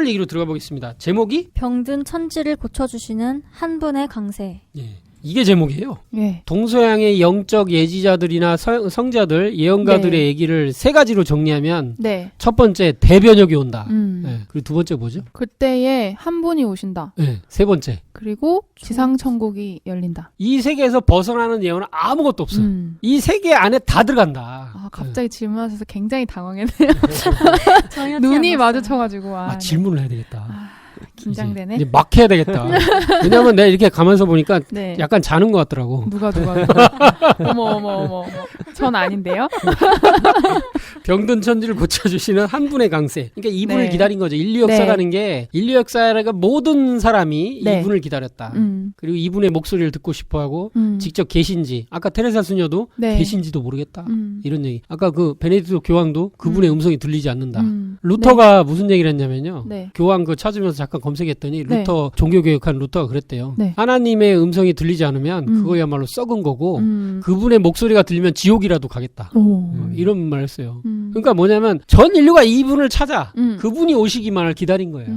1절 얘기로 들어가 보겠습니다. 제목이 병든 천지를 고쳐주시는 한 분의 강세. 예. 이게 제목이에요. 예. 동서양의 영적 예지자들이나 성자들, 예언가들의 네. 얘기를 세 가지로 정리하면 네. 첫 번째 대변역이 온다. 예. 그리고 두 번째 뭐죠? 그때에 한 분이 오신다. 예. 세 번째. 그리고 지상천국이 열린다. 이 세계에서 벗어나는 예언은 아무것도 없어. 이 세계 안에 다 들어간다. 아, 갑자기 질문하셔서 굉장히 당황했네요. 전혀 눈이 마주쳐가지고. 질문을 해야 되겠다. 긴장되네. 이제 막 해야 되겠다. 왜냐면 내가 이렇게 가면서 보니까 네. 약간 자는 것 같더라고. 누가. 어머. 전 아닌데요? 병든 천지를 고쳐주시는 한 분의 강세. 그러니까 이분을 네. 기다린 거죠. 인류 역사라는 게 인류 역사가 모든 사람이 네. 이분을 기다렸다. 그리고 이분의 목소리를 듣고 싶어하고 직접 계신지 아까 테레사 수녀도 네. 계신지도 모르겠다. 이런 얘기. 아까 그 베네딕토 교황도 그분의 음성이 들리지 않는다. 네. 루터가 무슨 얘기를 했냐면요. 네. 교황 그 찾으면서 잠깐 검색했더니 네. 루터 종교개혁한 루터가 그랬대요. 네. 하나님의 음성이 들리지 않으면 그거야말로 썩은 거고 그분의 목소리가 들리면 지옥이라도 가겠다. 이런 말을 했어요. 그러니까 뭐냐면 전 인류가 이분을 찾아 그분이 오시기만을 기다린 거예요.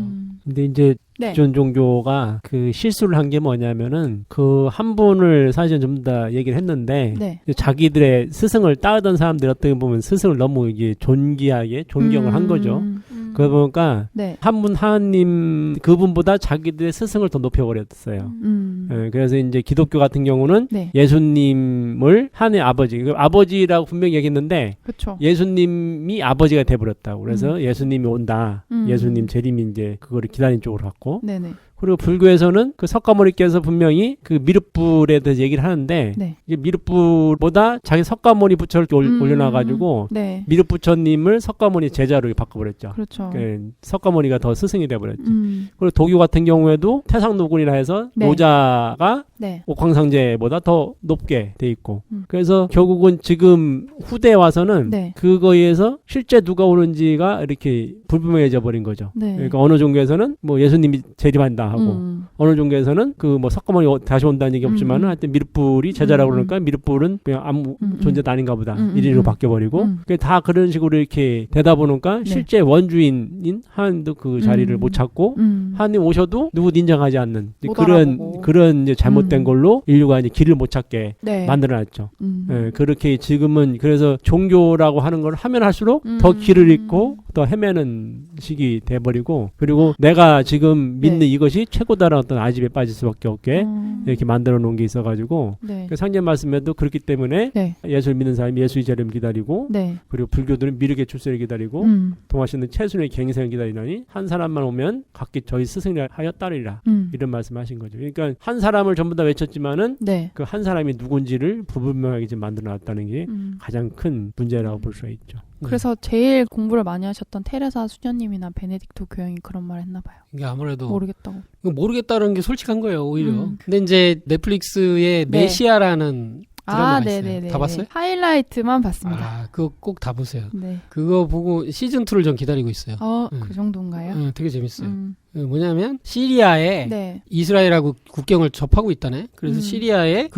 근데 이제 네. 기존 종교가 그 실수를 한 게 뭐냐면은 그 한 분을 사실은 좀 다 얘기를 했는데 네. 자기들의 스승을 따르던 사람들 어떻게 보면 스승을 너무 이게 존귀하게 존경을 한 거죠. 그러다 보니까 네. 한 분 하나님 그분보다 자기들의 스승을 더 높여버렸어요. 예, 그래서 이제 기독교 같은 경우는 네. 예수님을 하나님 아버지, 아버지라고 분명히 얘기했는데 그렇죠. 예수님이 아버지가 돼버렸다고. 그래서 예수님이 온다. 예수님 재림이 이제 그거를 기다린 쪽으로 갔고. 네네. 그리고 불교에서는 그 석가모니께서 분명히 그 미륵불에 대해서 얘기를 하는데 네. 이게 미륵불보다 자기 석가모니 부처를 올려놔가지고 네. 미륵부처님을 석가모니 제자로 바꿔버렸죠. 그렇죠. 석가모니가 더 스승이 돼버렸죠. 그리고 도교 같은 경우에도 태상노군이라 해서 네. 노자가 네. 옥황상제보다 더 높게 돼 있고 그래서 결국은 지금 후대에 와서는 네. 그거에 의해서 실제 누가 오는지가 이렇게 불분명해져 버린 거죠. 네. 그러니까 어느 종교에서는 뭐 예수님이 재림한다 하고 어느 종교에서는 그 뭐 석가모니 다시 온다는 얘기 없지만은 하여튼 미륵불이 제자라고 그러니까 미륵불은 그냥 아무 존재도 아닌가 보다 이리로 바뀌어버리고 다 그런 식으로 이렇게 되다 보니까 네. 실제 원주인인 하나님도 그 자리를 못 찾고 하나님 오셔도 누구 인정하지 않는 못 그런 알아보고. 그런 이제 잘못된 걸로 인류가 이제 길을 못 찾게 네. 만들어놨죠. 예, 그렇게 지금은 그래서 종교라고 하는 걸 하면 할수록 더 길을 잃고 더 헤매는 식이 돼버리고 그리고 내가 지금 믿는 네. 이것이 최고다라는 어떤 아집에 빠질 수밖에 없게 이렇게 만들어 놓은 게 있어가지고 네. 그 상제 말씀에도 그렇기 때문에 네. 예수를 믿는 사람이 예수의 재림을 기다리고 네. 그리고 불교들은 미륵의 출세를 기다리고 동아시는 최순의 갱생을 기다리나니 한 사람만 오면 각기 저희 스승이라 하여 따르리라 이런 말씀하신 거죠. 그러니까 한 사람을 전부 다 외쳤지만은 네. 그 한 사람이 누군지를 불분명하게 지금 만들어 놨다는 게 가장 큰 문제라고 볼 수가 있죠. 그래서 제일 공부를 많이 하셨던 테레사 수녀님이나 베네딕토 교황이 그런 말 했나 봐요. 이게 아무래도 모르겠다고. 모르겠다는 게 솔직한 거예요, 오히려. 근데 이제 넷플릭스의 네. 메시아라는 드라마가 있어요. 네네네. 다 봤어요? 하이라이트만 봤습니다. 아, 그거 꼭 다 보세요. 네. 그거 보고 시즌2를 전 기다리고 있어요. 그 정도인가요? 되게 재밌어요. 뭐냐면 시리아에 네. 이스라엘하고 국경을 접하고 있다네. 그래서 시리아에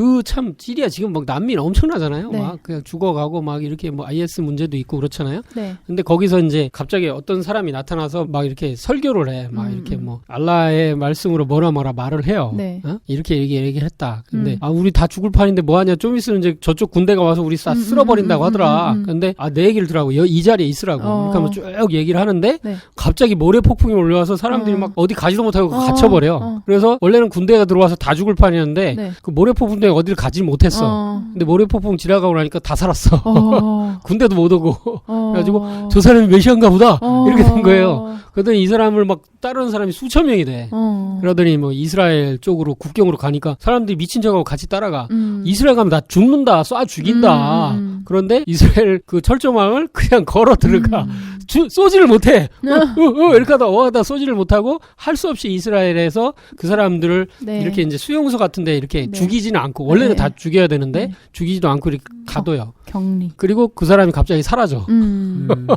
시리아 지금 막 난민 엄청나잖아요. 네. 막 그냥 죽어가고 막 이렇게 뭐 IS 문제도 있고 그렇잖아요. 네. 근데 거기서 이제 갑자기 어떤 사람이 나타나서 막 이렇게 설교를 해. 막 이렇게 뭐 알라의 말씀으로 뭐라 말을 해요. 네. 이렇게 얘기를 했다. 근데 우리 다 죽을 판인데 뭐 하냐. 좀 있으면 이제 저쪽 군대가 와서 우리 싹 쓸어버린다고 하더라. 근데 내 얘기를 들으라고 이 자리에 있으라고. 그렇게 하면 쭉 얘기를 하는데 네. 갑자기 모래 폭풍이 올라와서 사람들이 막 어디 가지도 못하고 갇혀버려. 그래서 원래는 군대가 들어와서 다 죽을 판이었는데 네. 그 모래 폭풍 때문에 어디를 가지 못했어. 근데 모래 폭풍 지나가고 나니까 다 살았어. 군대도 못 오고. 그래가지고 저 사람이 메시아인가 보다. 이렇게 된 거예요. 그러더니 이 사람을 막 따르는 사람이 수천 명이 돼. 그러더니 뭐 이스라엘 쪽으로 국경으로 가니까 사람들이 미친 척하고 같이 따라가. 이스라엘 가면 나 죽는다, 쏴 죽인다. 그런데 이스라엘 그 철조망을 그냥 걸어 들어가. 쏘지를 못해. 이렇게 하다 쏘지를 못하고 할 수 없이 이스라엘에서 그 사람들을 네. 이렇게 이제 수용소 같은데 이렇게 네. 죽이지는 않고 원래는 네. 다 죽여야 되는데 네. 죽이지도 않고 이렇게 가둬요. 격리. 그리고 그 사람이 갑자기 사라져.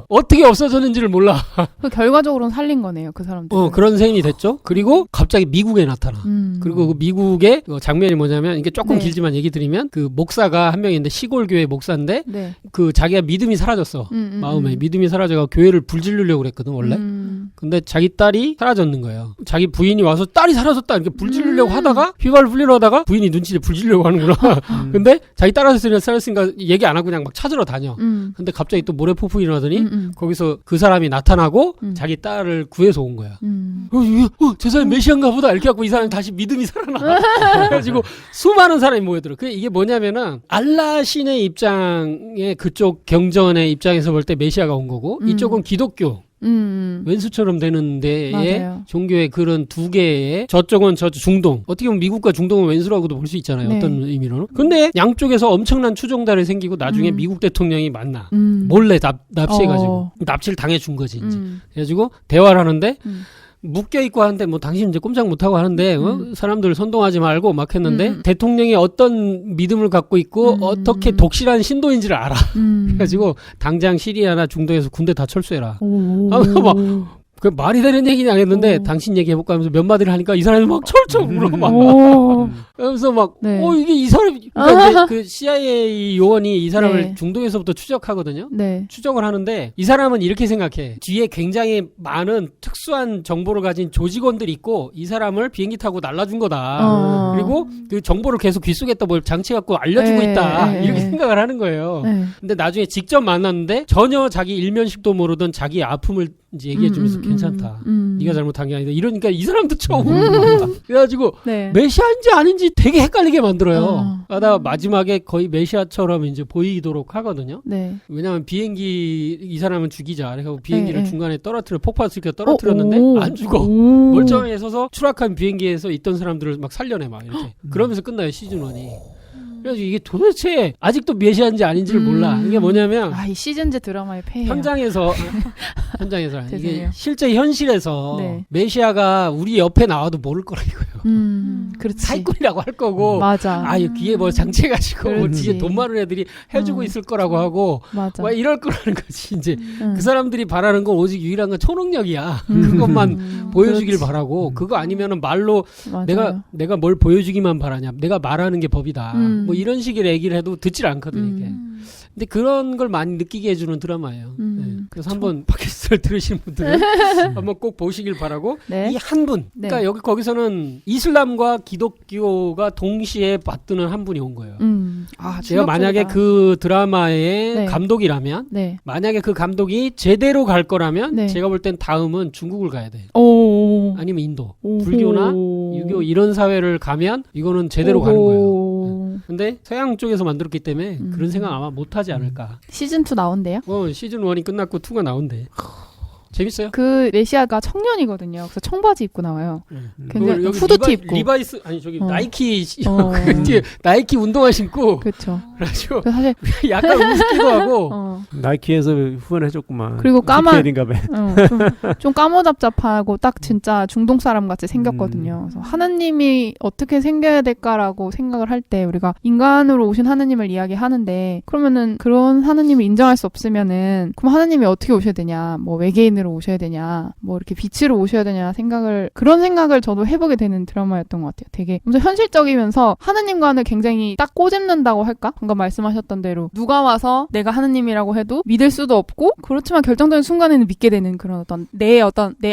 어떻게 없어졌는지를 몰라. 그 결과적으로는 살린 거네요, 그 사람들. 그런 셈이 됐죠. 그리고 갑자기 미국에 나타나. 그리고 그 미국의 장면이 뭐냐면 이게 조금 네. 길지만 얘기 드리면 그 목사가 한 명 있는데 시골 교회 목사인데 네. 그 자기가 믿음이 사라졌어. 마음에 믿음이 사라져가 교회를 불질르려고 그랬거든 원래. 근데 자기 딸이 사라졌는 거예요. 자기 부인이 와서 딸이 사라졌다 이렇게 불 지르려고 하다가 휘발을 불리러 하다가 부인이 눈치를 불 지르려고 하는구나. 근데 자기 딸이 사라졌으니까 얘기 안 하고 그냥 막 찾으러 다녀. 근데 갑자기 또 모래 폭풍이 일어나더니 거기서 그 사람이 나타나고 자기 딸을 구해서 온 거야. 저 사람이 메시아인가 보다 이렇게 하고 이 사람이 다시 믿음이 살아나. 그래가지고 수많은 사람이 모여들어. 이게 뭐냐면은 알라 신의 입장에 그쪽 경전의 입장에서 볼 때 메시아가 온 거고 이쪽은 기독교 왼수처럼 되는 데에 맞아요. 종교의 그런 두 개의 저쪽은 중동 어떻게 보면 미국과 중동은 왼수라고도 볼 수 있잖아요. 네. 어떤 의미로는. 근데 양쪽에서 엄청난 추종달이 생기고 나중에 미국 대통령이 만나 몰래 납치해가지고 납치를 당해준 거지 이제. 그래가지고 대화를 하는데 묶여있고 하는데 뭐 당신 이제 꼼짝 못하고 하는데 사람들 선동하지 말고 막 했는데 대통령이 어떤 믿음을 갖고 있고 어떻게 독실한 신도인지를 알아. 그래가지고 당장 시리아나 중동에서 군대 다 철수해라. 막 그 말이 되는 얘기는 안 했는데 당신 얘기해볼까 하면서 몇 마디를 하니까 이 사람이 막 철철 울어 막 그러면서 막 네. 이게 이 사람이 그러니까 그 CIA 요원이 이 사람을 네. 중동에서부터 추적하거든요. 네. 추적을 하는데 이 사람은 이렇게 생각해. 뒤에 굉장히 많은 특수한 정보를 가진 조직원들이 있고 이 사람을 비행기 타고 날라준 거다. 그리고 그 정보를 계속 귓속에다 뭘 장치 갖고 알려주고 있다. 이렇게 생각을 하는 거예요. 근데 나중에 직접 만났는데 전혀 자기 일면식도 모르던 자기 아픔을 이제 얘기해주면서 괜찮다. 네가 잘못한 게 아니다. 이러니까 이 사람도 처음 그래가지고 네. 메시아인지 아닌지 되게 헷갈리게 만들어요. 하다가 마지막에 거의 메시아처럼 이제 보이도록 하거든요. 네. 왜냐면 비행기 이 사람은 죽이자. 그래서 비행기를 네. 중간에 폭발시켜 떨어뜨렸는데 안 죽어. 멀쩡하게 서서 추락한 비행기에서 있던 사람들을 막 살려내 막 이렇게. 그러면서 끝나요 시즌 1이. 그래서 이게 도대체 아직도 메시아인지 아닌지를 몰라. 이게 뭐냐면 이 시즌제 드라마의 폐해. 현장에서 이게 죄송해요. 실제 현실에서 네. 메시아가 우리 옆에 나와도 모를 거라 이거예요. 그렇지. 사기꾼이라고 할 거고. 맞아. 뒤에 뭐 장치해가지고 뭐 그렇지. 뒤에 돈 많은 애들이 해주고 있을 거라고 하고. 맞아. 와 이럴 거라는 거지 이제. 그 사람들이 바라는 건 오직 유일한 건 초능력이야. 그것만 보여주길 그렇지. 바라고. 그거 아니면은 말로 맞아요. 내가 뭘 보여주기만 바라냐. 내가 말하는 게 법이다. 뭐 이런 식의 얘기를 해도 듣질 않거든 이게. 근데 그런 걸 많이 느끼게 해주는 드라마예요. 네. 그래서 한번 팟캐스트를 들으시는 분들은 한번 꼭 보시길 바라고. 네. 이 한 분. 네. 그러니까 거기서는 이슬람과 기독교가 동시에 받드는 한 분이 온 거예요. 제가 만약에 그 드라마의 네. 감독이라면 네. 만약에 그 감독이 제대로 갈 거라면 네. 제가 볼 땐 다음은 중국을 가야 돼. 오. 아니면 인도. 불교나 유교 이런 사회를 가면 이거는 제대로 가는 거예요. 근데 서양 쪽에서 만들었기 때문에 그런 생각 아마 못하지 않을까. 시즌2 나온대요? 시즌 1이 끝났고 2가 나온대. 재밌어요? 그 메시아가 청년이거든요. 그래서 청바지 입고 나와요. 굉장히 여기 후드티 입고. 리바이스 아니 저기 나이키 그 나이키 운동화 신고 그렇죠. 그래가지고 사실 약간 웃기도 하고 나이키에서 후원해줬구만. 그리고 까만 좀 까무잡잡하고 딱 진짜 중동 사람 같이 생겼거든요. 그래서 하느님이 어떻게 생겨야 될까라고 생각을 할 때 우리가 인간으로 오신 하느님을 이야기하는데 그러면은 그런 하느님을 인정할 수 없으면은 그럼 하느님이 어떻게 오셔야 되냐? 뭐 외계인으로 오셔야 되냐? 뭐 이렇게 빛으로 오셔야 되냐? 그런 생각을 저도 해보게 되는 드라마였던 것 같아요. 되게 엄청 현실적이면서 하느님과는 굉장히 딱 꼬집는다고 할까? 방금 말씀하셨던 대로 누가 와서 내가 하느님이라고 해도 믿을 수도 없고 그렇지만 결정적인 순간에는 믿게 되는 그런 내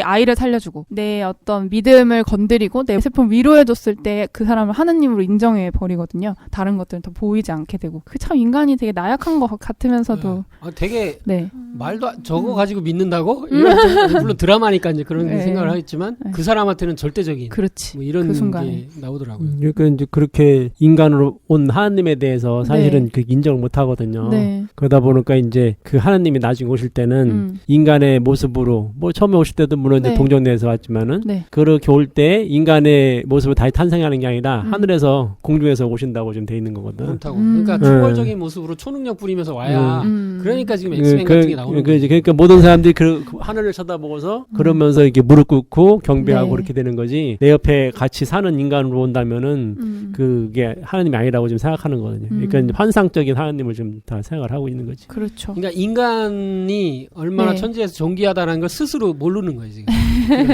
아이를 살려주고 내 어떤 믿음을 건드리고 내 슬픔 위로해줬을 때 그 사람을 하느님으로 인정해 버리거든요. 다른 것들은 더 보이지 않게 되고 그 참 인간이 되게 나약한 것 같으면서도 되게 네. 말도 저거 가지고 믿는다고? 물론 드라마니까 이제 그런 네. 생각을 하겠지만 그 사람한테는 절대적인 그렇지. 뭐 이런 그 순간에. 게 나오더라고요. 그러니까 이제 그렇게 인간으로 온 하나님에 대해서 사실은 그 인정을 못 하거든요. 네. 그러다 보니까 이제 그 하나님이 나중에 오실 때는 인간의 모습으로 뭐 처음에 오실 때도 물론 이제 네. 동정내에서 왔지만은 네. 그렇게 올 때 인간의 모습을 다시 탄생하는 게 아니라 하늘에서 공중에서 오신다고 지금 돼 있는 거거든. 그렇다고. 그러니까 초월적인 모습으로 초능력 부리면서 와야. 그러니까 지금 엑스맨 같은 게 나오는 거예요. 그러니까 모든 사람들이 그 하늘을 쳐다보고서 그러면서 이렇게 무릎 꿇고 경배하고 네. 이렇게 되는 거지. 내 옆에 같이 사는 인간으로 온다면은 그게 하나님이 아니라고 지금 생각하는 거거든요. 그러니까 이제 환상적인 하나님을 지금 다 생각을 하고 있는 거지. 그렇죠. 그러니까 인간이 얼마나 네. 천지에서 존귀하다는 걸 스스로 모르는 거예요 지금.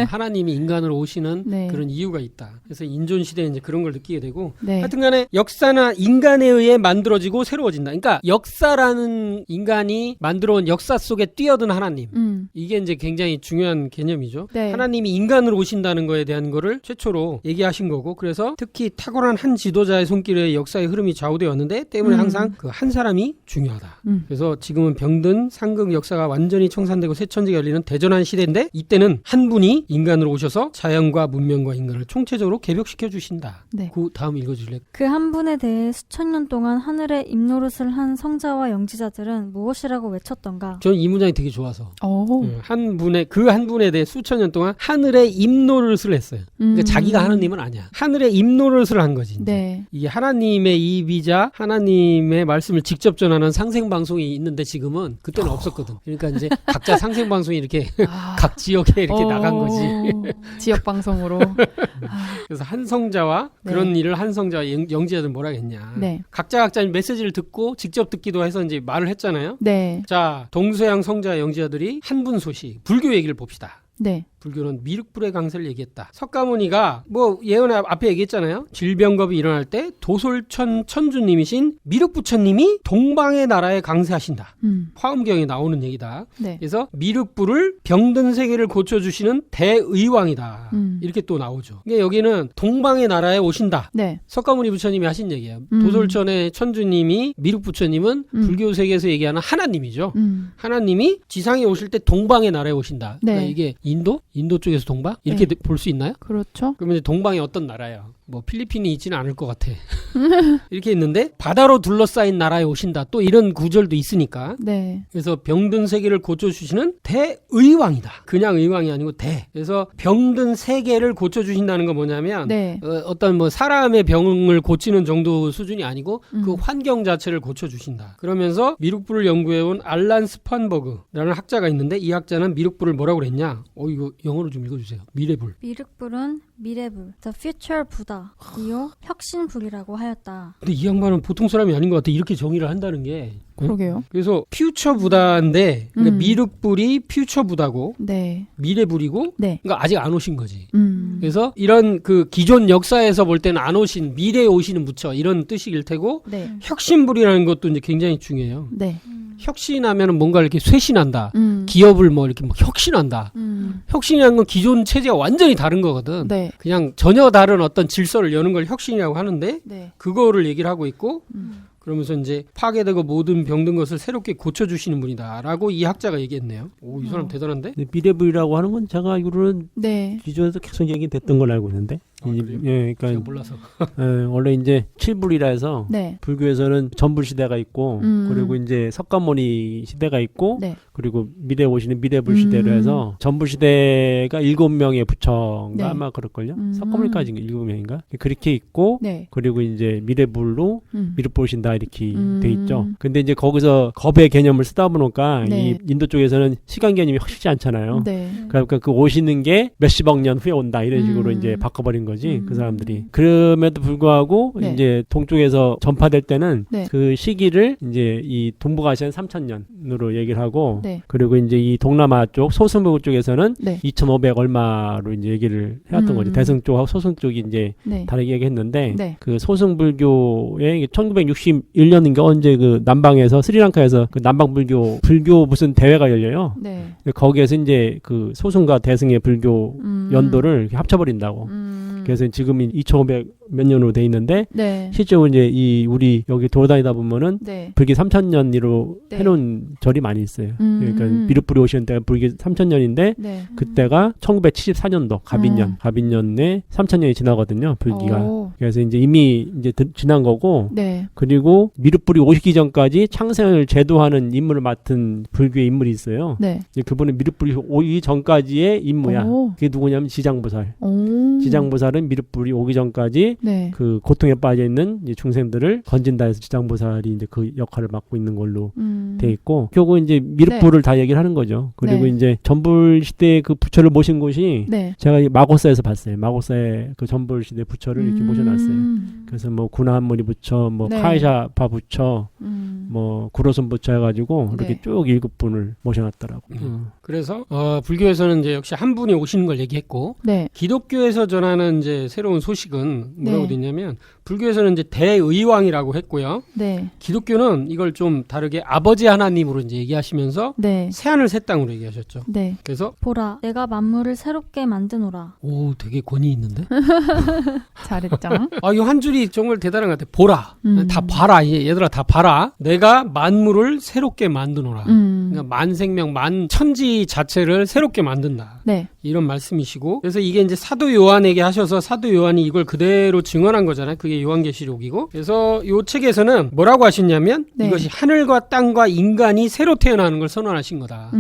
하나님이 인간으로 오시는 네. 그런 이유가 있다. 그래서 인존 시대에 이제 그런 걸 느끼게 되고 네. 하여튼간에 역사나 인간에 의해 만들어지고 새로워진다. 그러니까 역사라는 인간이 만들어온 역사 속에 뛰어든 하나님. 이게 이제 굉장히 중요한 개념이죠. 네. 하나님이 인간으로 오신다는 거에 대한 거를 최초로 얘기하신 거고 그래서 특히 탁월한 한 지도자의 손길에 역사의 흐름이 좌우되어 왔는데 때문에 항상 그 한 사람이 중요하다. 그래서 지금은 병든 상극 역사가 완전히 청산되고 새 천지가 열리는 대전환 시대인데 이때는 한 분이 인간으로 오셔서 자연과 문명과 인간을 총체적으로 개벽시켜 주신다. 네. 그 다음 읽어줄래? 그 한 분에 대해 수천 년 동안 하늘에 입노릇을 한 성자와 영지자들은 무엇이라고 외쳤던가? 저는 이 문장이 되게 좋아서 오. 한 분에 대해 수천 년 동안 하늘에 입노릇을 했어요. 그러니까 자기가 하나님은 아니야. 하늘에 입노릇을 한 거지. 이제. 네. 이게 하나님의 입이자 하나님의 말씀을 직접 전하는 상생방송이 있는데 지금은 그때는 없었거든. 그러니까 이제 각자 상생방송이 이렇게 각 지역에 이렇게 나간 거지. 지역 방송으로. 그래서 한 성자와 네. 그런 일을 한 성자와 영지자들 뭐라 했냐. 네. 각자 메시지를 듣고 직접 듣기도 해서 이제 말을 했잖아요. 네. 자, 동서양 성자 영지자들이 한 분 소식, 불교 얘기를 봅시다. 네. 불교는 미륵불의 강세를 얘기했다. 석가모니가 뭐 예언 앞에 얘기했잖아요. 질병겁이 일어날 때 도솔천 천주님이신 미륵부처님이 동방의 나라에 강세하신다. 화엄경에 나오는 얘기다. 네. 그래서 미륵불을 병든 세계를 고쳐주시는 대의왕이다. 이렇게 또 나오죠. 그러니까 여기는 동방의 나라에 오신다. 네. 석가모니 부처님이 하신 얘기예요. 도솔천의 천주님이 미륵부처님은 불교 세계에서 얘기하는 하나님이죠. 하나님이 지상에 오실 때 동방의 나라에 오신다. 네. 그러니까 이게 인도 쪽에서 동방? 이렇게 네. 볼 수 있나요? 그렇죠. 그러면 이제 동방이 어떤 나라예요? 뭐 필리핀이 있지는 않을 것 같아. 이렇게 있는데 바다로 둘러싸인 나라에 오신다. 또 이런 구절도 있으니까. 네. 그래서 병든 세계를 고쳐주시는 대의왕이다. 그냥 의왕이 아니고 대. 그래서 병든 세계를 고쳐주신다는 건 뭐냐면 네. 어떤 뭐 사람의 병을 고치는 정도 수준이 아니고 그 환경 자체를 고쳐주신다. 그러면서 미륵불을 연구해온 알란 스판버그라는 학자가 있는데 이 학자는 미륵불을 뭐라고 그랬냐? 이거 영어로 좀 읽어주세요. 미래불. 미륵불은 미래불, the future Buddha, 이요 혁신불이라고 하였다. 근데 이 양반은 보통 사람이 아닌 것 같아. 이렇게 정의를 한다는 게. 그러게요. 그래서 퓨처 부다인데 그러니까 미륵불이 퓨처 부다고 네. 미래불이고 네. 그러니까 아직 안 오신 거지. 그래서 그래서 이런 그 기존 역사에서 볼 때는 안 오신 미래에 오시는 부처 이런 뜻일 테고 네. 혁신불이라는 것도 이제 굉장히 중요해요. 네. 혁신하면은 뭔가 이렇게 쇄신한다. 기업을 뭐 이렇게 뭐 혁신한다. 혁신이라는 건 기존 체제와 완전히 다른 거거든. 네. 그냥 전혀 다른 어떤 질서를 여는 걸 혁신이라고 하는데 네. 그거를 얘기를 하고 있고 그러면서 이제 파괴되고 모든 병든 것을 새롭게 고쳐주시는 분이다라고 이 학자가 얘기했네요. 오, 이 사람 대단한데? 미래불이라고 하는 건 제가 알기로는 네. 기존에서 계속 얘기됐던 걸로 알고 있는데. 예, 제가 그러니까 몰라서. 원래 이제 칠불이라 해서 네. 불교에서는 전불 시대가 있고 그리고 이제 석가모니 시대가 있고 네. 그리고 미래 오시는 미래불 시대로 해서 전불 시대가 7명의 부처인가 네. 아마 그럴걸요. 석가모니까지 7명인가 그렇게 있고 네. 그리고 이제 미래불로 미륵불 오신다 이렇게 돼 있죠. 근데 이제 거기서 겁의 개념을 쓰다 보니까 네. 이 인도 쪽에서는 시간 개념이 확실치 않잖아요. 네. 그러니까 그 오시는 게 몇십억 년 후에 온다 이런 식으로 이제 바꿔버린 거지 그 사람들이. 그럼에도 불구하고 네. 이제 동쪽에서 전파될 때는 네. 그 시기를 이제 이 동북아시아는 3,000년으로 얘기를 하고 네. 그리고 이제 이 동남아 쪽 소승불교 쪽에서는 네. 2,500 얼마로 이제 얘기를 해왔던 거지. 대승 쪽하고 소승 쪽이 이제 네. 다르게 얘기했는데 네. 그 소승불교의 1961년인가 언제 그 남방에서 스리랑카에서 그 남방불교 불교 무슨 대회가 열려요. 네. 거기에서 이제 그 소승과 대승의 불교 연도를 이렇게 합쳐버린다고. 그래서 지금이 2,500 몇 년으로 돼 있는데 네. 실제로 이제 이 우리 여기 돌아다니다 보면은 네. 불교 3,000년으로 네. 해놓은 절이 많이 있어요. 그러니까 미륵불이 오시는 때가 불교 3,000년인데 네. 그때가 1974년도 가빈년에 3,000년이 지나거든요. 불기가. 오. 그래서 이제 이미 이제 지난 거고 네. 그리고 미륵불이 오시기 전까지 창생을 제도하는 임무를 맡은 불교의 인물이 있어요. 네. 이제 그분은 미륵불이 오기 전까지의 임무야. 오. 그게 누구냐면 지장보살. 오. 지장보살은 미륵불이 오기 전까지 네. 그 고통에 빠져 있는 이제 중생들을 건진다 해서 지장보살이 이제 그 역할을 맡고 있는 걸로 돼 있고 결국 이제 미륵불을 다 얘기를 하는 거죠. 그리고 네. 이제 전불 시대 그 부처를 모신 곳이 네. 제가 이 마고사에서 봤어요. 마고사의 그 전불 시대 부처를 이렇게 모셔놨어요. 그래서 뭐 구나한무리 부처, 뭐 네. 카이샤파 부처, 뭐 구로선 붙여가지고 이렇게 네. 쭉 7분을 모셔놨더라고. 그래서 불교에서는 이제 역시 한 분이 오시는 걸 얘기했고 네. 기독교에서 전하는 이제 새로운 소식은 뭐라고 네. 됐냐면 불교에서는 이제 대의왕이라고 했고요. 네. 기독교는 이걸 좀 다르게 아버지 하나님으로 이제 얘기하시면서 네. 새하늘 새 땅으로 얘기하셨죠. 네. 그래서 보라, 내가 만물을 새롭게 만드노라. 오 되게 권위 있는데. 잘했죠. 이 한 줄이 정말 대단한 것 같아. 보라, 다 봐라, 얘들아 다 봐라. 내가 만물을 새롭게 만드노라. 그러니까 만생명, 만천지 자체를 새롭게 만든다. 네. 이런 말씀이시고 그래서 이게 이제 사도 요한에게 하셔서 사도 요한이 이걸 그대로 증언한 거잖아요. 그게 요한계시록이고 그래서 이 책에서는 뭐라고 하셨냐면 네. 이것이 하늘과 땅과 인간이 새로 태어나는 걸 선언하신 거다.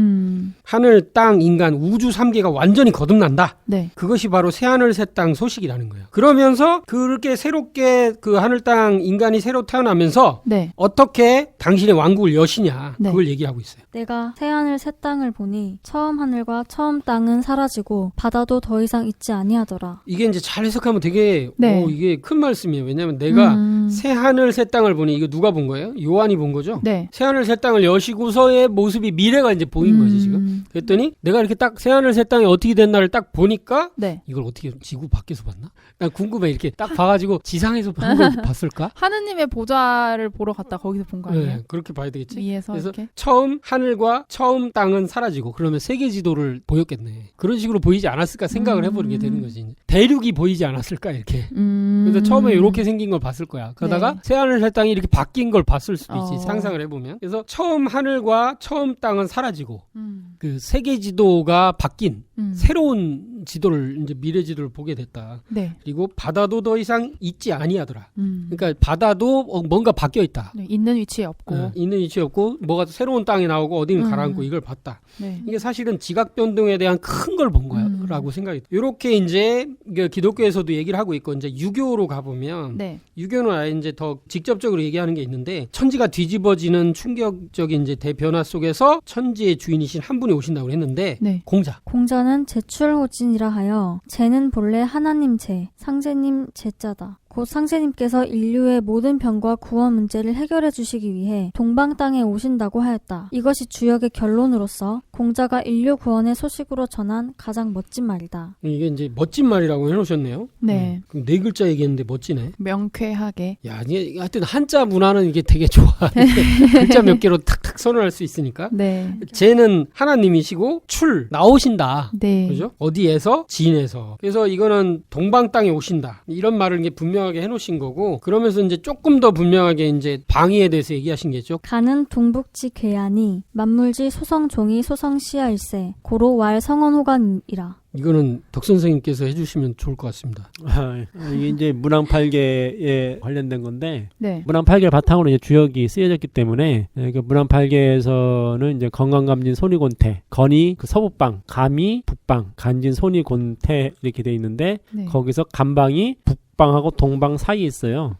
하늘, 땅, 인간, 우주 3개가 완전히 거듭난다. 네. 그것이 바로 새하늘 새 땅 소식이라는 거예요. 그러면서 그렇게 새롭게 그 하늘, 땅, 인간이 새로 태어나면서 네. 어떻게 당신의 왕국을 여시냐 네. 그걸 얘기하고 있어요. 내가 새하늘 새 땅을 보니 처음 하늘과 처음 땅은 사라지고 바다도 더 이상 있지 아니하더라. 이게 이제 잘 해석하면 되게 네. 이게 큰 말씀이에요. 왜냐하면 내가 새 하늘 새 땅을 보니 이거 누가 본 거예요? 요한이 본 거죠? 네. 새 하늘 새 땅을 여시고서의 모습이 미래가 이제 보인 거지 지금. 그랬더니 내가 이렇게 딱 새 하늘 새 땅이 어떻게 됐나를 딱 보니까 네. 이걸 어떻게 지구 밖에서 봤나? 난 궁금해. 이렇게 딱 봐가지고 지상에서 본 걸 봤을까? 하느님의 보좌를 보러 갔다 거기서 본 거 아니에요? 네, 그렇게 봐야 되겠지. 위에서 그래서 이렇게. 처음 하늘과 처음 땅은 사라지고 그러면 세계 지도를 보였겠네. 그런 식으로 보이지 않았을까 생각을 해보게 되는 거지. 대륙이 보이지 않았을까 이렇게. 그래서 처음에 이렇게 생긴 걸 봤을 거야. 그러다가 네. 새 하늘 새 땅이 이렇게 바뀐 걸 봤을 수도 있지. 어. 상상을 해보면. 그래서 처음 하늘과 처음 땅은 사라지고 그 세계 지도가 바뀐 새로운 지도를 이제 미래 지도를 보게 됐다. 네. 그리고 바다도 더 이상 있지 아니하더라. 그러니까 바다도 뭔가 바뀌어 있다. 네, 있는 위치에 없고. 있는 위치에 없고 뭐가 새로운 땅이 나오고 어디는 가라앉고 이걸 봤다. 네. 이게 사실은 지각 변동에 대한 큰 걸 본 거야라고 생각이 돼. 이렇게 이제 기독교에서도 얘기를 하고 있고 이제 유교로 가보면 네. 유교는 아예 이제 더 직접적으로 얘기하는 게 있는데 천지가 뒤집어지는 충격적인 이제 대변화 속에서 천지의 주인이신 한 분이 오신다고 했는데 네. 공자는 제출호진이라 하여 제는 본래 하나님 제, 상제님 제자다. 곧 상제님께서 인류의 모든 병과 구원 문제를 해결해 주시기 위해 동방 땅에 오신다고 하였다. 이것이 주역의 결론으로서 공자가 인류 구원의 소식으로 전한 가장 멋진 말이다. 이게 이제 멋진 말이라고 해놓으셨네요. 네. 그럼 4글자 얘기했는데 멋지네. 명쾌하게. 야, 이게 하여튼 한자 문화는 이게 되게 좋아. 글자 몇 개로 탁탁 선언할 수 있으니까. 네. 쟤는 하나님이시고 나오신다. 네. 그죠? 어디에서? 진에서. 그래서 이거는 동방 땅에 오신다. 이런 말을 이제 분명하게 해놓으신 거고, 그러면서 이제 조금 더 분명하게 이제 방위에 대해서 얘기하신 게죠. 가는 동북지 괴안이 만물지 소성종이 소성시야일세 고로 왈 성원호관이라. 이거는 덕 선생님께서 해주시면 좋을 것 같습니다. 이게 이제 문왕팔계에 관련된 건데, 네. 문왕팔계를 바탕으로 이제 주역이 쓰여졌기 때문에, 그 문왕팔계에서는 이제 건강감진 손이곤태, 건이 그 서북방, 감이 북방, 간진 손이곤태 이렇게 돼 있는데, 네. 거기서 간방이 북방하고 동방 사이에 있어요.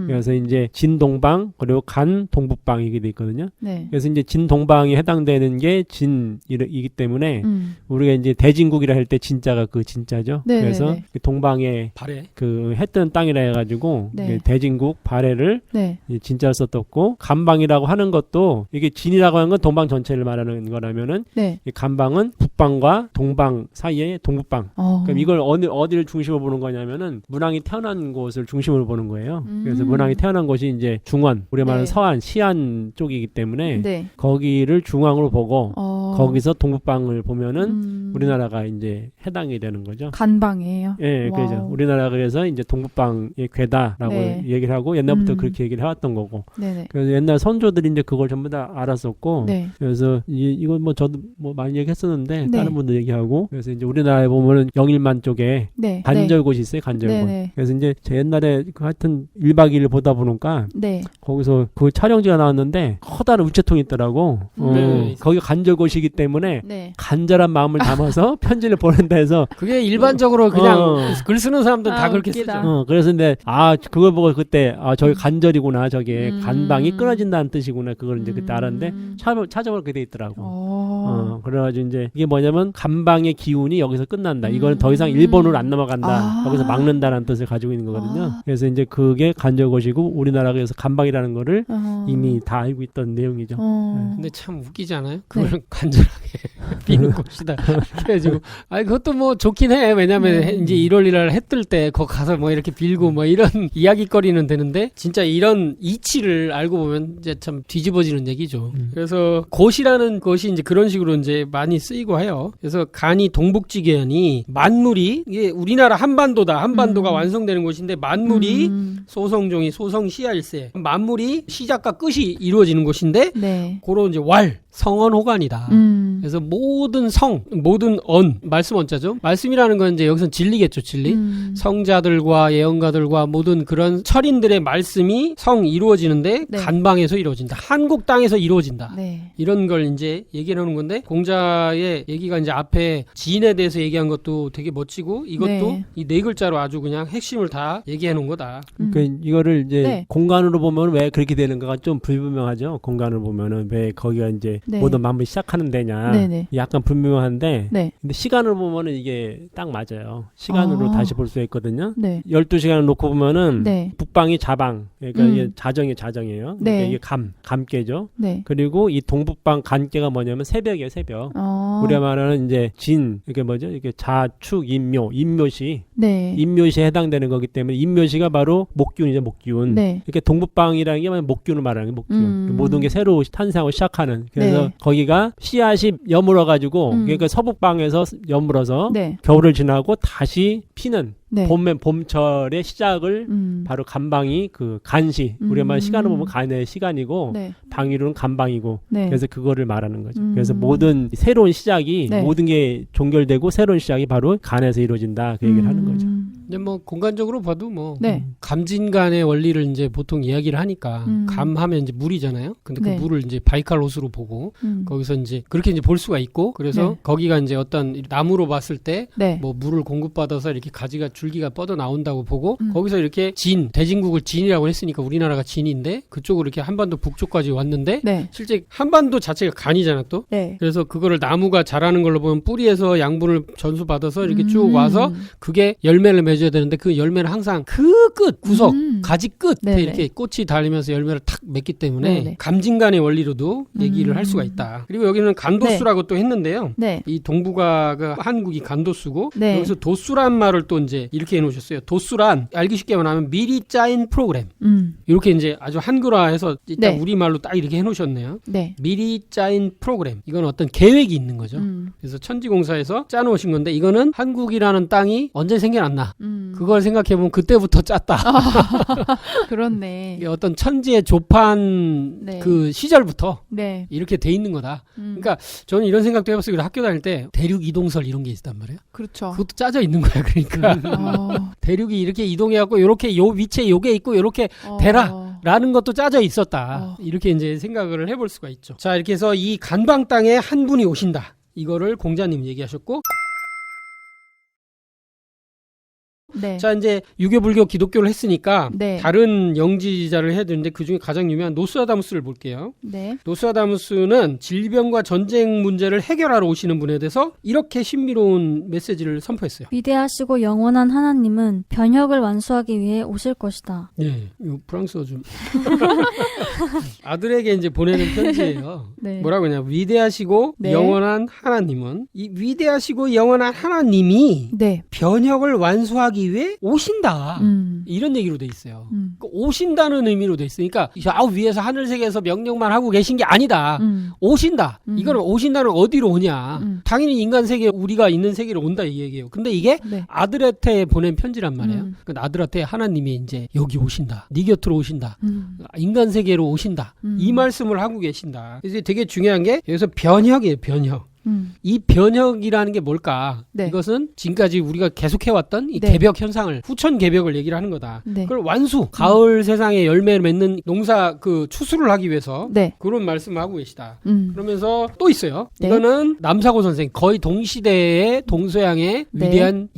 그래서 이제 진동방 그리고 간 동북방 이게 돼 있거든요. 네. 그래서 이제 진동방에 해당되는 게 진이기 때문에 우리가 이제 대진국이라 할 때 진짜가 그 진짜죠. 네, 그래서 네, 네. 그 동방에 발해. 그 해 뜨는 땅이라 해가지고 네. 대진국 발해를 네. 진짜로 썼었고 간방이라고 하는 것도 이게 진이라고 하는 건 동방 전체를 말하는 거라면은 네. 이 간방은 북방과 동방 사이에 동북방. 그럼 이걸 어디를 중심으로 보는 거냐면은 문왕이 태어난 곳을 중심으로 보는 거예요. 그래서 문왕이 태어난 곳이 이제 중원, 우리가 말하는 네. 서안, 시안 쪽이기 때문에 네. 거기를 중앙으로 보고 거기서 동북방을 보면은 우리나라가 이제 해당이 되는 거죠. 간방이에요. 예, 와우. 그죠. 우리나라가 그래서 이제 동북방의 괴다라고 네. 얘기를 하고 옛날부터 그렇게 얘기를 해왔던 거고. 네네. 그래서 옛날 선조들이 이제 그걸 전부 다 알았었고. 네. 그래서 이건 뭐 저도 뭐 많이 얘기했었는데 네. 다른 분도 얘기하고. 그래서 이제 우리나라에 보면은 영일만 쪽에 네. 간절곶이 있어요. 간절곶. 네네. 그래서 이제 제 옛날에 그 하여튼 1박 2일 보다 보니까 네. 거기서 그 촬영지가 나왔는데 커다란 우체통이 있더라고. 네. 거기가 간절곶이기 때문에 네. 간절한 마음을 담아서 편지를 보낸다 해서 그게 일반적으로 그냥 글 쓰는 사람들 다 그렇게 웃기다. 쓰죠. 그래서 근데 그걸 보고 그때 저기 간절이구나 저게 음. 간방이 끊어진다는 뜻이구나 그걸 이제 그때 알았는데 찾아보면 그게 돼 있더라고. 그래가지고 이제 이게 뭐냐면 간방의 기운이 여기서 끝난다. 이거는 더 이상 일본으로 안 넘어간다. 거기서 막는다라는 뜻을 가지고 있는 거거든요. 그래서 이제 그게 간접것이고 우리나라에서 간방이라는 거를 이미 다 알고 있던 내용이죠. 근데 참 웃기지 않아요? 그걸 간절하게 비는 것이다. 그래가지고 그것도 뭐 좋긴 해. 왜냐면 이제 1월 1일 해 뜰 때 거 가서 뭐 이렇게 빌고 뭐 이런 이야기거리는 되는데 진짜 이런 이치를 알고 보면 이제 참 뒤집어지는 얘기죠. 그래서 곧이라는 것이 이제 그런 식으로 이제 많이 쓰이고 해요. 그래서 간이 동북지계하니 만물이 이게 우리나라 한반도다. 한반도가 완성되는 곳인데 만물이 소성종이 소성시야일세. 만물이 시작과 끝이 이루어지는 곳인데 그런 이제 성언호간이다. 그래서 모든 모든 말씀 언자죠. 말씀이라는 건 이제 여기서 진리겠죠, 진리. 성자들과 예언가들과 모든 그런 철인들의 말씀이 이루어지는데 간방에서 이루어진다. 한국 땅에서 이루어진다. 이런 걸 이제 얘기를 하는 건데 공자의 얘기가 이제 앞에 지인에 대해서 얘기한 것도 되게 멋지고 이것도 이 네 글자로 아주 그냥 핵심을 다 얘기해 놓은 거다. 그러니까 이거를 이제 공간으로 보면 왜 그렇게 되는가가 좀 불분명하죠. 공간으로 보면은 왜 거기가 이제 모든 만물이 시작하는 데냐. 약간 불분명한데 근데 시간을 보면은 이게 딱 맞아요. 시간으로 다시 볼 수 있거든요. 12시간을 놓고 보면은 북방이 자방. 그러니까 이게 자정이에요. 그러니까 이게 감깨죠. 그리고 이 동북방 간깨가 뭐냐면 새벽이에요, 새벽. 우리가 말하는 이제 이게 뭐죠? 이게 자축 인묘시. 인묘시에 해당되는 거기 때문에 인묘시가 바로 목기운이죠, 목기운. 이렇게 동북방이라는 게 목기운을 말하는 게 목기운. 모든 게 새로 탄생하고 시작하는. 그래서 거기가 씨앗이 여물어가지고 그러니까 서북방에서 여물어서 겨울을 지나고 다시 피는 봄철의 시작을 바로 간방이 그 간시 우리가 말 시간을 보면 간의 시간이고 방위로는 간방이고 그래서 그거를 말하는 거죠. 그래서 모든 새로운 시작이 모든 게 종결되고 새로운 시작이 바로 간에서 이루어진다 그 얘기를 하는 거죠. 근데 뭐 공간적으로 봐도 뭐 감진간의 원리를 이제 보통 이야기를 하니까 감하면 이제 물이잖아요. 근데 그 물을 이제 바이칼롯으로 보고 거기서 이제 그렇게 이제 볼 수가 있고 그래서 거기가 이제 어떤 나무로 봤을 때 뭐 물을 공급받아서 이렇게 가지가 줄기가 뻗어 나온다고 보고 거기서 이렇게 대진국을 진이라고 했으니까 우리나라가 진인데 그쪽으로 이렇게 한반도 북쪽까지 왔는데 실제 한반도 자체가 간이잖아 또. 그래서 그거를 나무가 자라는 걸로 보면 뿌리에서 양분을 전수받아서 이렇게 쭉 와서 그게 열매를 맺어야 되는데 그 열매는 항상 그 끝 구석 가지 끝에 이렇게 꽃이 달리면서 열매를 탁 맺기 때문에 감진간의 원리로도 얘기를 할 수가 있다. 그리고 여기는 간도수라고 또 했는데요. 이 동북아가 한국이 간도수고 여기서 도수란 말을 또 이제 이렇게 해놓으셨어요. 도수란 알기 쉽게 말하면 미리 짜인 프로그램. 이렇게 이제 아주 한글화해서 일단 우리말로 딱 이렇게 해놓으셨네요. 미리 짜인 프로그램. 이건 어떤 계획이 있는 거죠. 그래서 천지공사에서 짜놓으신 건데 이거는 한국이라는 땅이 언제 생겨났나. 그걸 생각해보면 그때부터 짰다. 그렇네. 어떤 천지의 조판 그 시절부터 이렇게 돼 있는 거다. 그러니까 저는 이런 생각도 해봤어요. 학교 다닐 때 대륙 이동설 이런 게 있단 말이에요. 그렇죠. 그것도 짜져 있는 거야. 그러니까 대륙이 이렇게 이동해갖고 이렇게 요 위치에 요게 있고 이렇게 되라. 라는 것도 짜져 있었다. 이렇게 이제 생각을 해볼 수가 있죠. 자, 이렇게 해서 이 간방 땅에 한 분이 오신다. 이거를 공자님 얘기하셨고 자, 이제 유교, 불교, 기독교를 했으니까 다른 영지자를 해야 되는데 그중에 가장 유명한 노스아다무스를 볼게요. 노스아다무스는 질병과 전쟁 문제를 해결하러 오시는 분에 대해서 이렇게 신비로운 메시지를 선포했어요. 위대하시고 영원한 하나님은 변혁을 완수하기 위해 오실 것이다. 이 프랑스어 좀 아들에게 이제 보내는 편지예요. 뭐라고 하냐? 위대하시고 영원한 하나님은 이 위대하시고 영원한 하나님이 변혁을 완수하기 위해 오신다. 이런 얘기로 돼 있어요. 그러니까 오신다는 의미로 돼 있으니까 위에서 하늘세계에서 명령만 하고 계신 게 아니다. 오신다. 이거는 오신다는 어디로 오냐. 당연히 인간 세계 우리가 있는 세계로 온다 이 얘기예요. 근데 이게 아들한테 보낸 편지란 말이에요. 그러니까 아들한테 하나님이 이제 여기 오신다. 네 곁으로 오신다. 인간 세계로 오신다. 이 말씀을 하고 계신다. 그래서 되게 중요한 게 여기서 변혁이에요. 변혁. 이 변혁이라는 게 뭘까? 네. 이것은 지금까지 우리가 계속해왔던 이 네. 개벽 현상을 후천 개벽을 얘기를 하는 거다. 네. 그걸 완수 가을 세상에 열매를 맺는 농사 그 추수를 하기 위해서 네. 그런 말씀을 하고 계시다. 음. 그러면서 또 있어요. 네. 이거는 남사고 선생 거의 동시대의 동서양의 네. 위대한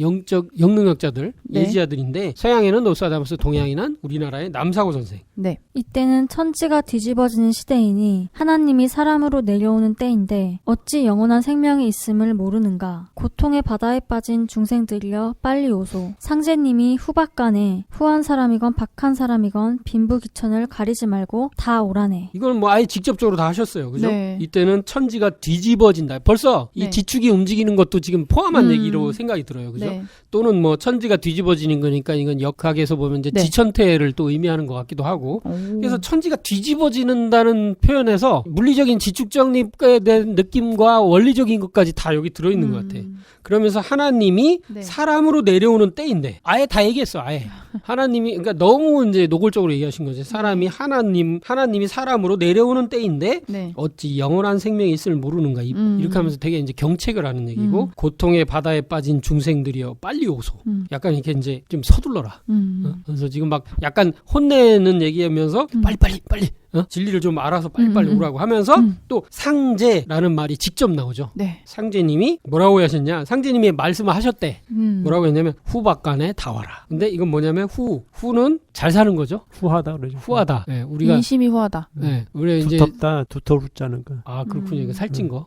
영능력자들 네. 예지자들인데 서양에는 노스트라다무스, 동양에는 우리나라의 남사고 선생. 네. 이때는 천지가 뒤집어지는 시대이니 하나님이 사람으로 내려오는 때인데 어찌 영원한 생명이 있음을 모르는가. 고통의 바다에 빠진 중생들이여 빨리 오소. 상제님이 후박간에 후한 사람이건 박한 사람이건 빈부귀천을 가리지 말고 다 오라네. 이건 뭐 아예 직접적으로 다 하셨어요. 그죠? 네. 이때는 천지가 뒤집어진다. 벌써 이 네. 지축이 움직이는 것도 지금 포함한 얘기로 생각이 들어요. 그죠? 네. 또는 뭐 천지가 뒤집어지는 거니까 이건 역학에서 보면 이제 네. 지천태를 또 의미하는 것 같기도 하고. 오. 그래서 천지가 뒤집어지는다는 표현에서 물리적인 지축 정립에 대한 느낌과 원리적인 것까지 다 여기 들어있는 것 같아. 그러면서 하나님이 네. 사람으로 내려오는 때인데 아예 다 얘기했어. 아예 하나님이 그러니까 너무 이제 노골적으로 얘기하신 거지. 사람이 하나님이 사람으로 내려오는 때인데 네. 어찌 영원한 생명이 있음을 모르는가. 이렇게 하면서 되게 이제 경책을 하는 얘기고 고통의 바다에 빠진 중생들이여 빨리 오소. 약간 이렇게 이제 좀 서둘러라. 그래서 지금 막 약간 혼내는 얘기하면서 빨리 진리를 좀 알아서 빨리 오라고 하면서 또 상제라는 말이 직접 나오죠. 네. 상제님이 뭐라고 하셨냐? 상제님이 말씀을 하셨대. 음. 뭐라고 했냐면 후박간에 다 와라. 근데 이건 뭐냐면 후는 잘 사는 거죠. 후하다 그러죠. 후하다. 네, 우리가 인심이 후하다. 우리 이제 두텁다, 두터울자는 거. 아 그렇군요. 이거 살찐 거.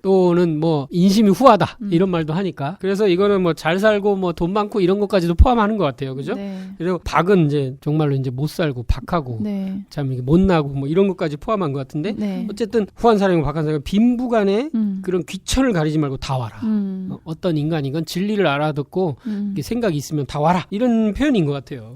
또는 뭐 인심이 후하다 이런 말도 하니까. 그래서 이거는 뭐 잘 살고 뭐 돈 많고 이런 것까지도 포함하는 것 같아요. 그죠? 네. 그리고 박은 이제 정말로 이제 못 살고 박하고 네. 참 이게 못 나고 뭐 이런 것까지 포함한 것 같은데 네. 어쨌든 후한 사람이고 박한 사람이고 빈부간에 그런 귀천을 가리지 말고 다 와라. 어떤 인간이건 진리를 알아듣고 이렇게 생각이 있으면 다 와라. 이런 표현인 것 같아요.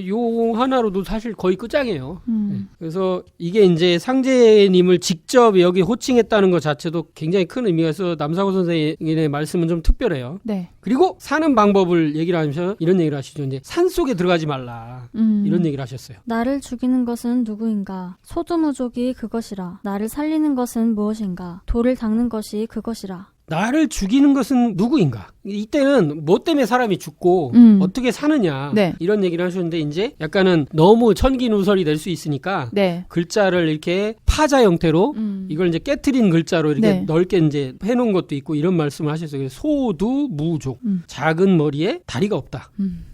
요 하나로도 사실 거의 끝장이에요. 네. 그래서 이게 이제 상제님을 직접 여기 호칭했다는 것 자체도 굉장히 큰 의미가 있어서 남사고 선생님의 말씀은 좀 특별해요. 네. 그리고 사는 방법을 얘기를 하면서 이런 얘기를 하시죠. 이제 산 속에 들어가지 말라. 이런 얘기를 하셨어요. 나를 죽이는 것은 누구인가? 소두무족이 그것이라. 나를 살리는 것은 무엇인가? 돌을 닦는 것이 그것이라. 나를 죽이는 것은 누구인가? 이때는 뭐 때문에 사람이 죽고 어떻게 사느냐 네. 이런 얘기를 하셨는데 이제 약간은 너무 천기누설이 될 수 있으니까 네. 글자를 이렇게 파자 형태로 이걸 이제 깨트린 글자로 이렇게 네. 넓게 이제 해놓은 것도 있고 이런 말씀을 하셨어요. 그래서 소두무족 작은 머리에 다리가 없다.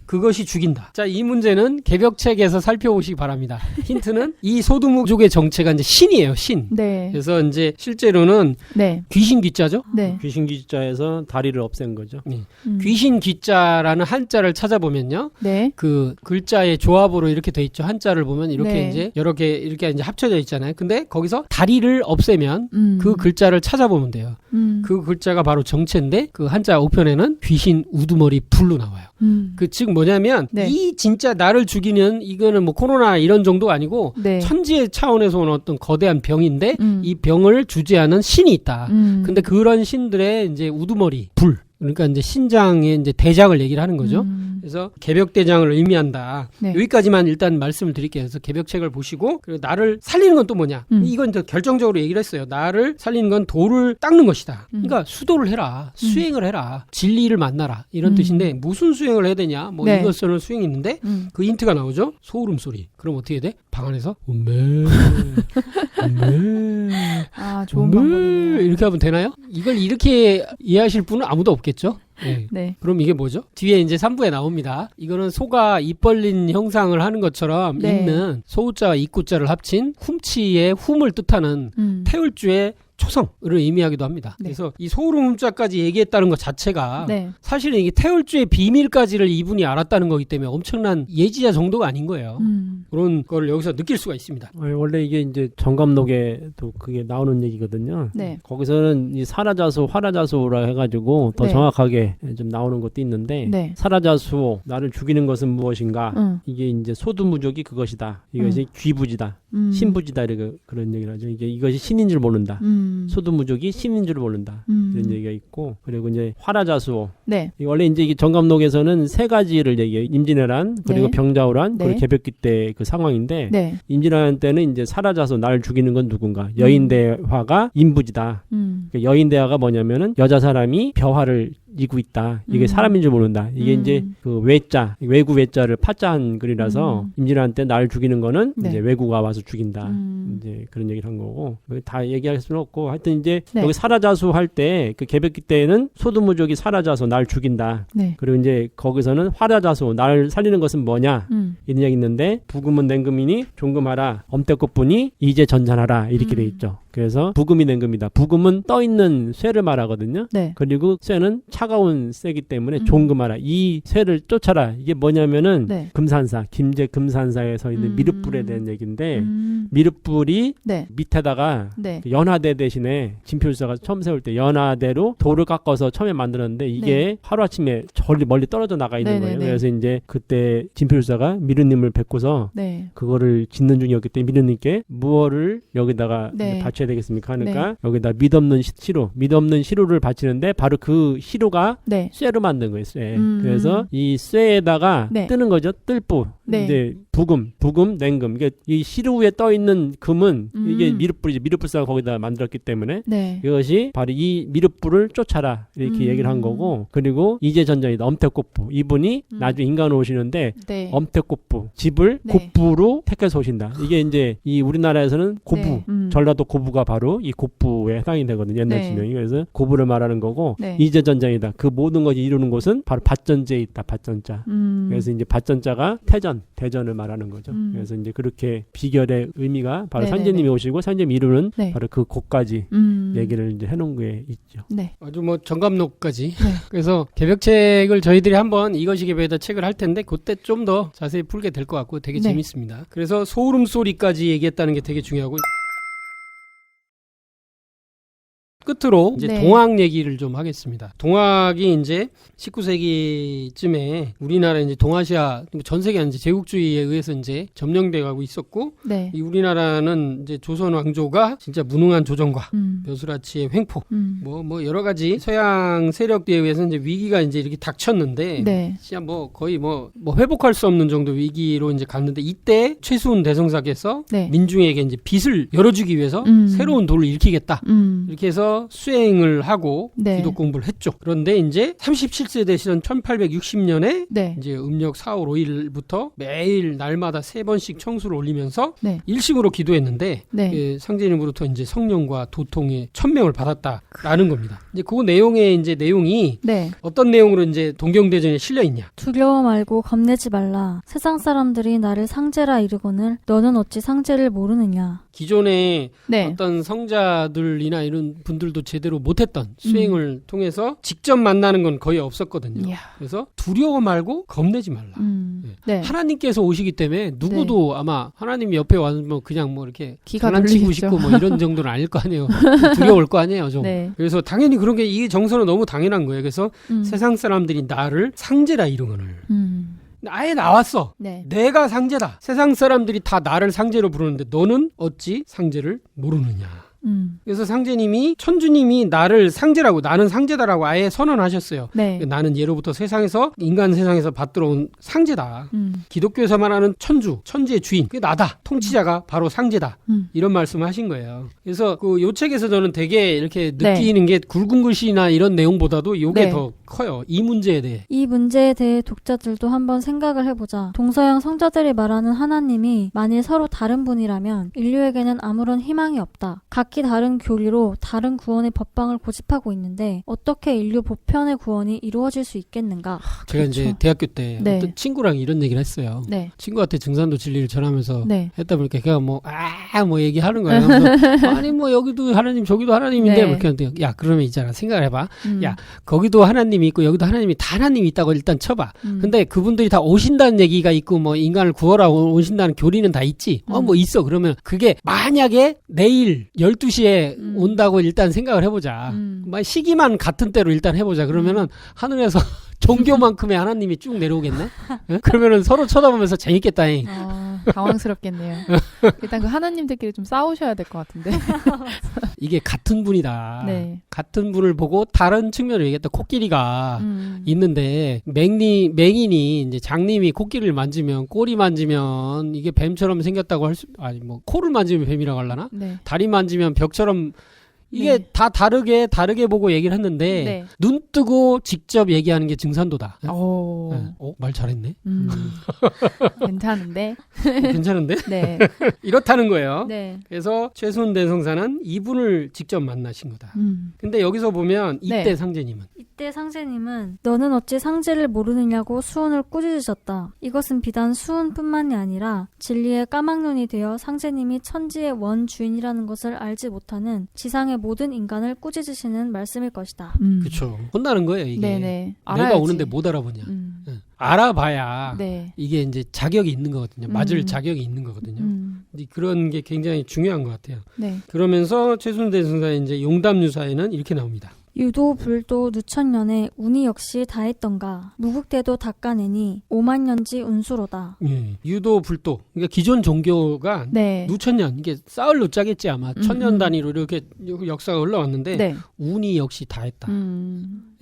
그것이 죽인다. 자, 이 문제는 개벽책에서 살펴보시기 바랍니다. 힌트는 이 소두무족의 정체가 이제 신이에요, 신. 네. 그래서 이제 실제로는 네. 귀신 귀자죠? 네. 귀신 기자에서 다리를 없앤 거죠. 네. 귀신 귀자라는 한자를 찾아보면요. 네. 그 글자의 조합으로 이렇게 돼 있죠. 한자를 보면 이렇게 네. 이제 여러 개 이렇게 이제 합쳐져 있잖아요. 근데 거기서 다리를 없애면 그 글자를 찾아보면 돼요. 그 글자가 바로 정체인데 그 한자 우편에는 귀신 우두머리 불로 나와요. 그 즉 뭐냐면 네. 이 진짜 나를 죽이는 이거는 뭐 코로나 이런 정도가 아니고 네. 천지의 차원에서 온 어떤 거대한 병인데 이 병을 주재하는 신이 있다. 근데 그런 신들의 이제 우두머리 불 그러니까 이제 신장의 이제 대장을 얘기를 하는 거죠. 그래서 개벽대장을 의미한다. 네. 여기까지만 일단 말씀을 드릴게요. 그래서 개벽책을 보시고 그리고 나를 살리는 건 또 뭐냐? 이건 더 결정적으로 얘기를 했어요. 나를 살리는 건 돌을 닦는 것이다. 그러니까 수도를 해라. 수행을 해라. 진리를 만나라. 이런 뜻인데 무슨 수행을 해야 되냐? 뭐 네. 이것저것 수행이 있는데 그 힌트가 나오죠. 소울음 소리. 그럼 어떻게 돼? 방 안에서 음메 아, 좋은 방법이네요. 이렇게 하면 되나요? 이걸 이렇게 이해하실 분은 아무도 없겠죠? 네. 네. 그럼 이게 뭐죠? 뒤에 이제 3부에 나옵니다. 이거는 소가 입 벌린 형상을 하는 것처럼 네. 있는 소자와 입구자를 합친 훔치의 훔을 뜻하는 태울주의 초성을 의미하기도 합니다. 네. 그래서 이 소름자까지 얘기했다는 것 자체가 네. 사실은 이게 태울주의 비밀까지를 이분이 알았다는 거기 때문에 엄청난 예지자 정도가 아닌 거예요. 그런 걸 여기서 느낄 수가 있습니다. 원래 이게 이제 정감록에도 그게 나오는 얘기거든요. 네. 거기서는 이 사라자수, 화라자수라 해가지고 더 네. 정확하게 좀 나오는 것도 있는데 네. 사라자수, 나를 죽이는 것은 무엇인가? 이게 이제 소두무족이 그것이다. 이것이 귀부지다, 신부지다 이렇게 그런 얘기를 하죠. 이게 이것이 신인 줄 모른다. 소두무족이 신인 줄 모른다. 이런 얘기가 있고 그리고 이제 화라자수호. 네. 원래 이제 이게 정감록에서는 세 가지를 얘기해요. 임진왜란 그리고 네. 병자호란 네. 그리고 개벽기 때 그 상황인데 네. 임진왜란 때는 이제 사라져서 나를 죽이는 건 누군가 여인대화가 인부지다. 그러니까 여인대화가 뭐냐면은 여자 사람이 벼화를 이고 있다. 이게 사람인 줄 모른다. 이게 이제 그 외자, 외구 외자를 파자한 글이라서 임진왜란 때 나를 죽이는 거는 네. 이제 외구가 와서 죽인다. 이제 그런 얘기를 한 거고 다 얘기할 수는 없고 하여튼 이제 여기 사라자수 할 때 그 개벽기 때는 소두무족이 사라져서 날 죽인다. 네. 그리고 이제 거기서는 화라자수 나를 살리는 것은 뭐냐 이런 얘기 있는데 부금은 냉금이니 종금하라 엄태꽃분이 이제 전찬하라 이렇게 돼 있죠. 그래서 부금이 냉금이다. 부금은 떠 있는 쇠를 말하거든요. 네. 그리고 쇠는 차가운 쇠기 때문에 종금하라. 이 쇠를 쫓아라. 이게 뭐냐면은 네. 금산사, 김제 금산사에 서 있는 미륵불에 대한 얘기인데 미륵불이 네. 밑에다가 네. 연화대 대신에 진표율사가 처음 세울 때 연화대로 돌을 깎아서 처음에 만들었는데 이게 하루아침에 저리 멀리 떨어져 나가 있는 거예요. 그래서 이제 그때 진표율사가 미륵님을 뵙고서 네. 그거를 짓는 중이었기 때문에 미륵님께 무엇을 여기다가 네. 바쳐야 되겠습니까 하니까 여기다 믿없는 시루, 믿없는 시루를 바치는데 바로 그 시루가 네. 쇠로 만든 거예요. 쇠. 그래서 이 쇠에다가 네. 뜨는 거죠. 뜰부. 네. 이제 부금, 냉금. 이게 이 시루 위에 떠 있는 금은 이게 미륵불이죠. 미륵불사가 거기다 만들었기 때문에 네. 이것이 바로 이 미륵불을 쫓아라 이렇게 얘기를 한 거고 그리고 이제 전전이다. 엄태꽃부. 이분이 나중에 인간으로 오시는데 네. 엄태꽃부 집을 네. 곱부로 택해서 오신다. 이게 이제 이 우리나라에서는 고부, 네. 전라도 고부가 바로 이 곱부에 해당이 되거든요. 옛날 네. 지명이. 그래서 고부를 말하는 거고 네. 이제 전장이다. 그 모든 것이 이루는 곳은 바로 밭전제에 있다. 밭전자. 그래서 이제 밭전자가 대전을 말하는 거죠. 그래서 이제 그렇게 비결의 의미가 바로 네네네. 선제님이 오시고 선제님이 이루는 네. 바로 그 곳까지 얘기를 이제 해놓은 게 있죠. 네. 아주 뭐 정감록까지. 그래서 개벽책을 저희들이 한번 이것이 개벽이다 책을 할 텐데 그때 좀 더 자세히 풀게 될 것 같고 되게 네. 재밌습니다. 그래서 소름 소리까지 얘기했다는 게 되게 중요하고 끝으로 이제 네. 동학 얘기를 좀 하겠습니다. 동학이 이제 19세기쯤에 우리나라 이제 동아시아 전 세계 이제 제국주의에 의해서 이제 점령돼 가고 있었고 네. 이 우리나라는 이제 조선 왕조가 진짜 무능한 조정과 벼슬아치의 횡포 뭐 여러 가지 서양 세력에 의해서 이제 위기가 이제 이렇게 닥쳤는데 네. 진짜 뭐 거의 뭐 회복할 수 없는 정도 위기로 이제 갔는데 이때 최수훈 대성사께서 네. 민중에게 이제 빚을 열어주기 위해서 새로운 도를 일으키겠다 이렇게 해서 수행을 하고 네. 기독 공부를 했죠. 그런데 이제 37세 되시던 1860년에 네. 이제 음력 4월 5일부터 매일 날마다 3번씩 청수를 올리면서 네. 일식으로 기도했는데 네. 예, 상제님으로부터 이제 성령과 도통의 천명을 받았다라는 겁니다. 이제 그 내용의 이제 내용이 네. 어떤 내용으로 이제 동경대전에 실려 있냐? 두려워 말고 겁내지 말라. 세상 사람들이 나를 상제라 이르거늘 너는 어찌 상제를 모르느냐. 기존에 네. 어떤 성자들이나 이런 분들도 제대로 못했던 수행을 통해서 직접 만나는 건 거의 없었거든요. 이야. 그래서 두려워 말고 겁내지 말라. 네. 하나님께서 오시기 때문에 누구도 아마 하나님이 옆에 와서 뭐 그냥 뭐 이렇게 기가 장난치고 눌리겠죠. 싶고 뭐 이런 정도는 아닐 거 아니에요. 두려울 거 아니에요, 좀. 네. 그래서 당연히 그런 게 이 정서는 너무 당연한 거예요. 그래서 세상 사람들이 나를 상제라 이르거늘. 아예 나왔어. 네. 내가 상제다. 세상 사람들이 다 나를 상제로 부르는데 너는 어찌 상제를 모르느냐. 그래서 상제님이 천주님이 나를 상제라고 나는 상제다라고 아예 선언하셨어요. 네. 나는 예로부터 세상에서 인간 세상에서 받들어온 상제다. 기독교에서 말하는 천주의 주인 그게 나다. 통치자가 바로 상제다. 이런 말씀을 하신 거예요. 그래서 그 요 책에서 저는 되게 이렇게 느끼는 게 굵은 글씨나 이런 내용보다도 이게 네. 더 커요. 이 문제에 대해. 이 문제에 대해 독자들도 한번 생각을 해보자. 동서양 성자들이 말하는 하나님이 만일 서로 다른 분이라면 인류에게는 아무런 희망이 없다. 각기 다른 교리로 다른 구원의 법방을 고집하고 있는데 어떻게 인류 보편의 구원이 이루어질 수 있겠는가? 제가 그렇죠. 이제 대학교 때 네. 어떤 친구랑 이런 얘기를 했어요. 네. 친구한테 증산도 진리를 전하면서 네. 했다 보니까 걔가 뭐 얘기하는 거예요. 그래서 아니 뭐 여기도 하나님 저기도 하나님인데 네. 뭐 이렇게 하는데 야 그러면 있잖아 생각을 해봐. 야 거기도 하나님이 있고 여기도 하나님이 다 하나님이 있다고 일단 쳐봐. 근데 그분들이 다 오신다는 얘기가 있고 뭐 인간을 구하러 오신다는 교리는 다 있지. 뭐 있어. 그러면 그게 만약에 내일 12시에 온다고 일단 생각을 해보자. 시기만 같은 때로 일단 해보자. 그러면은 하늘에서 종교만큼의 하나님이 쭉 내려오겠네. 예? 그러면은 서로 쳐다보면서 재밌겠다잉. 당황스럽겠네요. 일단 그 하나님들끼리 좀 싸우셔야 될 것 같은데. 이게 같은 분이다. 네. 같은 분을 보고 다른 측면을 얘기했다. 코끼리가 있는데 맹인이 이제 장님이 코끼리를 만지면 꼬리 만지면 이게 뱀처럼 생겼다고 아니 뭐 코를 만지면 뱀이라고 하려나? 네. 다리 만지면 벽처럼 이게 다 다르게 보고 얘기를 했는데 네. 눈 뜨고 직접 얘기하는 게 증산도다. 오. 네. 말 잘했네. 괜찮은데. 괜찮은데? 네. 이렇다는 거예요. 네. 그래서 최순 대성사는 이분을 직접 만나신 거다. 근데 여기서 보면 이때 네. 상제님은 이때 상제님은 너는 어찌 상제를 모르느냐고 수훈을 꾸짖으셨다. 이것은 비단 수훈뿐만이 아니라 진리의 까막눈이 되어 상제님이 천지의 원주인이라는 것을 알지 못하는 지상의 모든 인간을 꾸짖으시는 말씀일 것이다. 그렇죠. 혼나는 거예요 이게. 네네. 내가 알아야지. 오는데 못 알아보냐. 응. 알아봐야 네. 이게 이제 자격이 있는 거거든요. 맞을 자격이 있는 거거든요. 근데 그런 게 굉장히 중요한 것 같아요. 네. 그러면서 최순 대성사의 이제 용담유사에는 이렇게 나옵니다. 유도 불도 누천년에 운이 역시 다했던가 무국대도 닦아내니 오만년지 운수로다. 예. 유도 불도 그러니까 기존 종교가 네. 누천년 이게 쌓을 노짜겠지 아마 천년 단위로 이렇게 역사가 흘러왔는데 네. 운이 역시 다했다.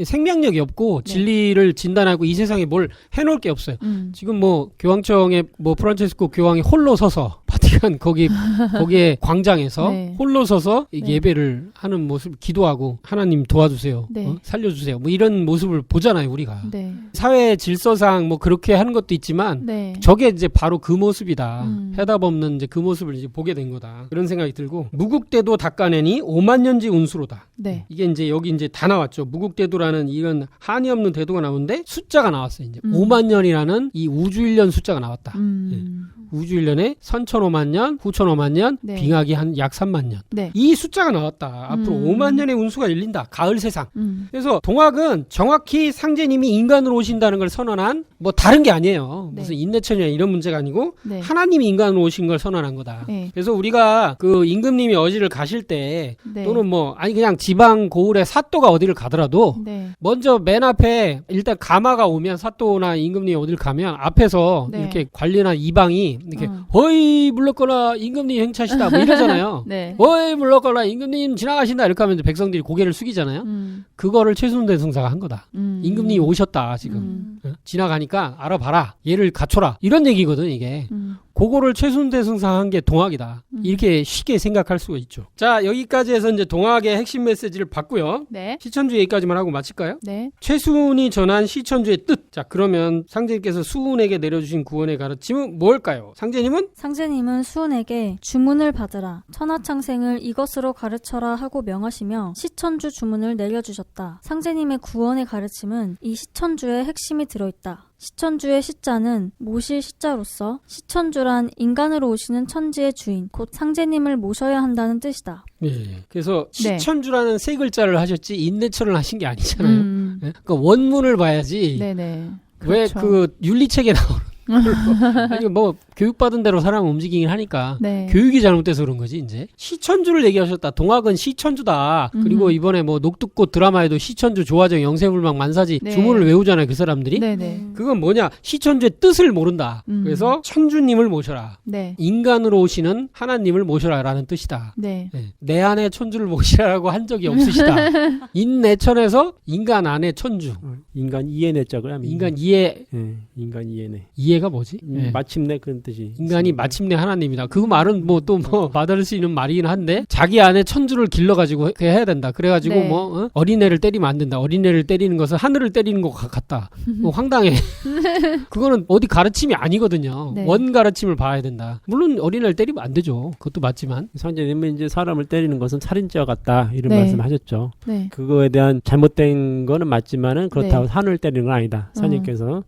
생명력이 없고 진리를 진단하고 이 세상에 뭘 해놓을 게 없어요. 지금 뭐 교황청에 뭐 프란체스코 교황이 홀로 서서 바티칸 거기에 광장에서 네. 홀로 서서 네. 예배를 하는 모습, 기도하고 하나님 도와주세요, 네. 살려주세요, 뭐 이런 모습을 보잖아요 우리가. 네. 사회 질서상 뭐 그렇게 하는 것도 있지만 네. 저게 이제 바로 그 모습이다. 해답 없는 이제 그 모습을 이제 보게 된 거다. 그런 생각이 들고 무국대도 닦아내니 오만년지 운수로다. 네. 이게 이제 여기 이제 다 나왔죠. 무국대도라는 이런 한이 없는 대도가 나오는데 숫자가 나왔어요. 이제 5만 년이라는 이 우주일년 숫자가 나왔다. 예. 우주일년에 선천오만 년, 후천오만 년, 네. 빙하기 한 약 3만 년. 네. 이 숫자가 나왔다. 앞으로 5만 년의 운수가 열린다. 가을 세상. 그래서 동학은 정확히 상제님이 인간으로 오신다는 걸 선언한 뭐 다른 게 아니에요. 네. 무슨 인내천이나 이런 문제가 아니고 네. 하나님이 인간으로 오신 걸 선언한 거다. 네. 그래서 우리가 그 임금님이 어디를 가실 때 네. 또는 뭐 아니 그냥 지방 고을의 사또가 어디를 가더라도 네. 먼저 맨 앞에 일단 가마가 오면 사또나 임금님이 어디를 가면 앞에서 네. 이렇게 관리나 이방이 이렇게 어이 물렀거나 임금님 행차시다 뭐 이러잖아요. 네. 어이 물렀거나 임금님 지나가신다 이렇게 하면 이제 백성들이 고개를 숙이잖아요. 그거를 최순대성사가 한 거다. 임금님이 오셨다 지금. 지나가니까 알아봐라. 얘를 갖춰라. 이런 얘기거든 이게. 그거를 최순대성사한 게 동학이다. 이렇게 쉽게 생각할 수가 있죠. 자, 여기까지 해서 이제 동학의 핵심 메시지를 봤고요. 네. 시천주 얘기까지만 하고 마칠까요? 네. 최순이 전한 시천주의 뜻. 자, 그러면 상제님께서 수훈에게 내려주신 구원의 가르침은 뭘까요? 상제님은? 상제님은 수훈에게 주문을 받으라. 천하창생을 이것으로 가르쳐라 하고 명하시며 시천주 주문을 내려주셨다. 상제님의 구원의 가르침은 이 시천주의 핵심이 들어있다. 시천주의 시자는 모실 시자로서 시천주란 인간으로 오시는 천지의 주인, 곧 상제님을 모셔야 한다는 뜻이다. 예. 그래서 네. 시천주라는 세 글자를 하셨지 인내천을 하신 게 아니잖아요. 예? 그러니까 원문을 봐야지. 네네. 왜 그렇죠. 그 윤리책에 나오는 아니 뭐 교육받은 대로 사람은 움직이긴 하니까 네. 교육이 잘못돼서 그런 거지 이제. 시천주를 얘기하셨다. 동학은 시천주다. 그리고 이번에 뭐 녹두꽃 드라마에도 시천주 조화정 영세불망 만사지 네. 주문을 외우잖아요 그 사람들이. 네네. 그건 뭐냐, 시천주의 뜻을 모른다. 그래서 천주님을 모셔라. 네. 인간으로 오시는 하나님을 모셔라라는 뜻이다. 네. 네. 내 안에 천주를 모시라고 한 적이 없으시다. 인내천에서 인간 안에 천주. 인간 이해내자고요. 하면 인간 이해. 예, 인간 이해내. 이해가 뭐지? 네. 마침내 그런 뜻이. 인간이 마침내 하나님이다. 그 말은 뭐 또 뭐 받을 수 있는 말이긴 한데 자기 안에 천주를 길러가지고 해야 된다. 그래가지고 네. 뭐 어린애를 때리면 안 된다. 어린애를 때리는 것은 하늘을 때리는 것 같다. 뭐 황당해. 그거는 어디 가르침이 아니거든요. 네. 원 가르침을 봐야 된다. 물론 어린애를 때리면 안 되죠. 그것도 맞지만. 상제님은 이제 사람을 때리는 것은 살인죄와 같다 이런 네. 말씀하셨죠. 네. 그거에 대한 잘못된 거는 맞지만은 그렇다고 네. 하늘을 때리는 건 아니다. 사님께서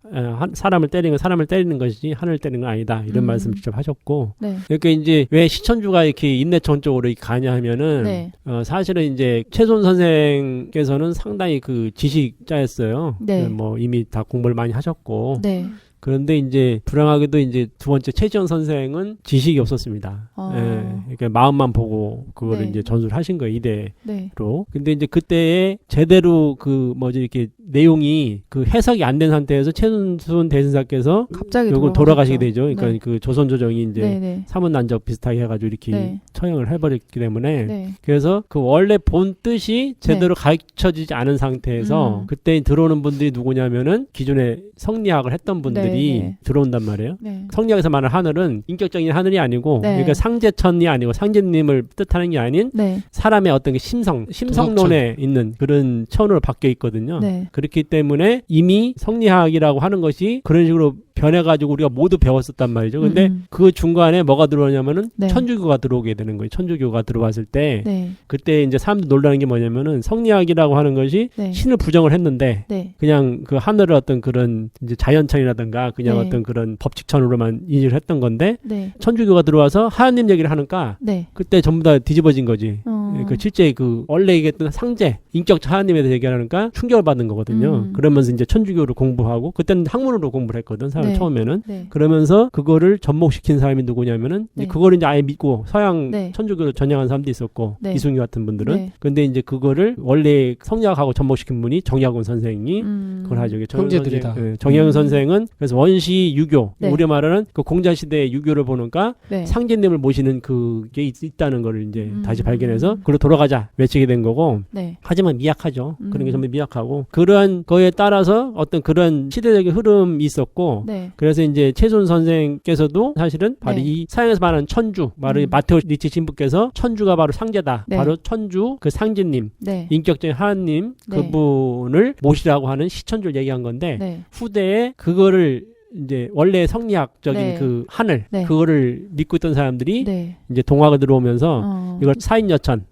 사람을 때리는 건 사람을 때리는 것이지 하늘을 때리는 건 아니다. 이런 말씀 직접 하셨고. 네. 그러니까 이제 왜 시천주가 이렇게 인내천 쪽으로 가냐 하면은 네. 사실은 이제 최손 선생께서는 상당히 그 지식자였어요. 네. 뭐 이미 다 공부를 많이 하셨고. 네. 그런데 이제 불행하게도 이제 두 번째 최지원 선생은 지식이 없었습니다. 아. 예, 그러니까 마음만 보고 그거를 네. 이제 전수를 하신 거예요, 이대로. 네. 근데 이제 그때에 제대로 그 뭐지 이렇게 내용이 그 해석이 안 된 상태에서 최순 대신사께서 갑자기 요걸 돌아가시게 되죠. 그러니까 네. 그 조선조정이 이제 네네. 사문난적 비슷하게 해가지고 이렇게 네. 처형을 해버렸기 때문에 네. 그래서 그 원래 본 뜻이 제대로 가르쳐지지 않은 상태에서 그때 들어오는 분들이 누구냐면은 기존에 성리학을 했던 분들이 네. 들어온단 말이에요. 네. 성리학에서 말하는 하늘은 인격적인 하늘이 아니고 네. 그러니까 상제천이 아니고 상제님을 뜻하는 게 아닌 네. 사람의 어떤 그 심성론에 있는 그런 천으로 바뀌어 있거든요. 네. 그렇기 때문에 이미 성리학이라고 하는 것이 그런 식으로 변해가지고 우리가 모두 배웠었단 말이죠. 근데 그 중간에 뭐가 들어오냐면은 네. 천주교가 들어오게 되는 거예요. 천주교가 들어왔을 때 네. 그때 이제 사람들 놀라는 게 뭐냐면은 성리학이라고 하는 것이 네. 신을 부정을 했는데 네. 그냥 그 하늘을 어떤 그런 이제 자연천이라든가 그냥 네. 어떤 그런 법칙천으로만 인식을 했던 건데 네. 천주교가 들어와서 하나님 얘기를 하니까 네. 그때 전부 다 뒤집어진 거지. 어. 그 실제 그 원래 얘기했던 상제 인격적 하나님에 대해서 얘기하니까 충격을 받는 거거든요. 그러면서 이제 천주교를 공부하고 그때는 학문으로 공부를 했거든. 사람 네. 처음에는. 네. 그러면서 그거를 접목시킨 사람이 누구냐면은 네. 이제 그거를 이제 아예 믿고 서양 네. 천주교를 전향한 사람도 있었고 네. 이승유 같은 분들은. 네. 근데 이제 그거를 원래 성리학하고 접목시킨 분이 정약용 선생이 그걸 하죠. 형제들이다. 정약용 선생은 그래서 원시 유교 네. 우리 말하는 그 공자시대의 유교를 보니까 네. 상제님을 모시는 그게 있다는 걸 이제 다시 발견해서 그로 돌아가자 외치게 된 거고. 네. 하지만 미약하죠. 그런 게 전부 미약하고 그러한 거에 따라서 어떤 그런 시대적인 흐름이 있었고 네. 그래서 이제 최순 선생께서도 사실은 바로 네. 이 서양에서 말하는 천주, 바로 마테오 니체 신부께서 천주가 바로 상제다. 네. 바로 천주 그 상제님, 네. 인격적인 하나님 네. 그분을 모시라고 하는 시천주를 얘기한 건데 네. 후대에 그거를 이제 원래 성리학적인 네. 그 하늘 네. 그거를 믿고 있던 사람들이 네. 이제 동화가 들어오면서 이걸 사인여천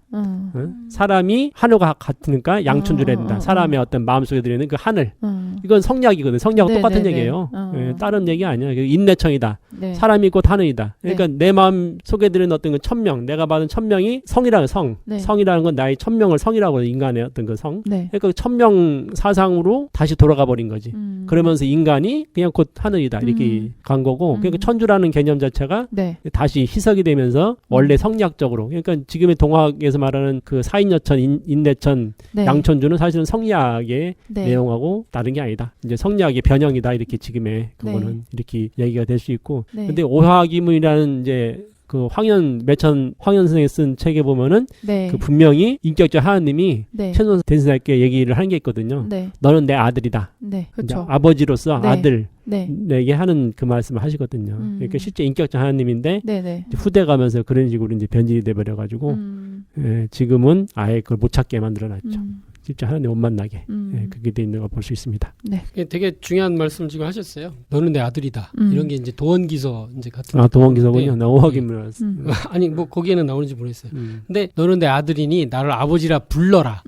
사람이 하늘과 같으니까 양천주라 된다. 사람의 어떤 마음속에 들어있는 그 하늘. 이건 성리학이거든. 성리하고 네, 똑같은 네, 얘기예요. 네. 다른 얘기 아니야. 인내천이다. 네. 사람이 곧 하늘이다. 그러니까 내 마음 속에 들은 어떤 그 천명, 내가 받은 천명이 성이라는 성. 네. 성이라는 건 나의 천명을 성이라고 해요. 인간의 어떤 그 성. 네. 그러니까 그 천명 사상으로 다시 돌아가 버린 거지. 그러면서 인간이 그냥 곧 하늘이다. 이렇게 간 거고. 그러니까 천주라는 개념 자체가 네. 다시 희석이 되면서 원래 성리학적으로 그러니까 지금의 동학에서 말하는 그 사인여천, 인내천, 네. 양천주는 사실은 성리학의 네. 내용하고 다른 게 아니다. 이제 성리학의 변형이다. 이렇게 지금의 그거는 이렇게 얘기가 될 수 있고. 네. 근데 오화기문이라는 이제 그 매천 황현 선생이 쓴 책에 보면은 네. 그 분명히 인격적 하나님이 네. 최순 대신사께 얘기를 하는 게 있거든요. 네. 너는 내 아들이다. 네. 이제 그렇죠. 아버지로서 네. 아들 네. 내게 하는 그 말씀을 하시거든요. 그러니까 실제 인격적 하나님인데 네. 네. 이제 후대 가면서 그런 식으로 이제 변질이 돼버려가지고 지금은 아예 그걸 못 찾게 만들어놨죠. 진짜 하나님 못 만나게 그게 돼 있는 걸 볼 수 있습니다. 네. 되게 중요한 말씀을 지금 하셨어요. 너는 내 아들이다. 이런 게 이제 도원기서 이제 같은. 도원기서군요. 나 오화기문을 알았어. 아니 뭐 거기에는 나오는지 모르겠어요. 근데 너는 내 아들이니 나를 아버지라 불러라.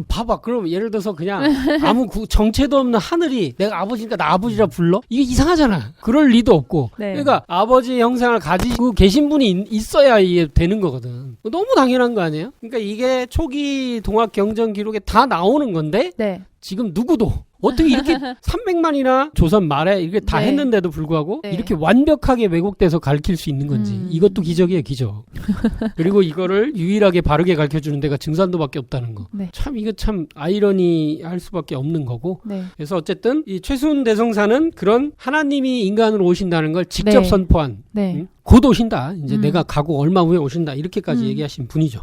봐봐. 그럼 예를 들어서 그냥 아무 정체도 없는 하늘이 내가 아버지니까 나 아버지라 불러? 이게 이상하잖아. 그럴 리도 없고. 네. 그러니까 아버지의 형상을 가지고 계신 분이 있어야 이게 되는 거거든. 너무 당연한 거 아니에요? 그러니까 이게 초기 동학 경전 기록에 다 나오는 건데 네. 지금 누구도 어떻게 이렇게 300만이나 조선 말에 이렇게 다 네. 했는데도 불구하고 네. 이렇게 완벽하게 왜곡돼서 가르칠 수 있는 건지 이것도 기적이에요, 기적. 그리고 이거를 유일하게 바르게 가르쳐주는 데가 증산도밖에 없다는 거. 네. 참 이거 참 아이러니할 수밖에 없는 거고. 네. 그래서 어쨌든 이 최순 대성사는 그런 하나님이 인간으로 오신다는 걸 직접 네. 선포한 네. 곧 오신다. 이제 내가 가고 얼마 후에 오신다. 이렇게까지 얘기하신 분이죠.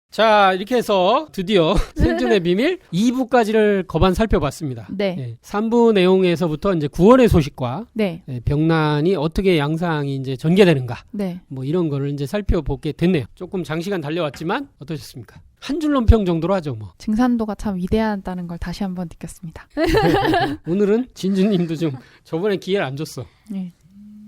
자, 이렇게 해서 드디어 생존의 비밀 2부까지를 거반 살펴봤습니다. 네. 3부 내용에서부터 이제 구원의 소식과 네. 병난이 어떻게 양상이 이제 전개되는가. 네. 뭐 이런 거를 이제 살펴보게 됐네요. 조금 장시간 달려왔지만 어떠셨습니까? 한 줄 논평 정도로 하죠, 뭐. 증산도가 참 위대하다는 걸 다시 한번 느꼈습니다. 오늘은 진주님도 좀 저번에 기회를 안 줬어. 네.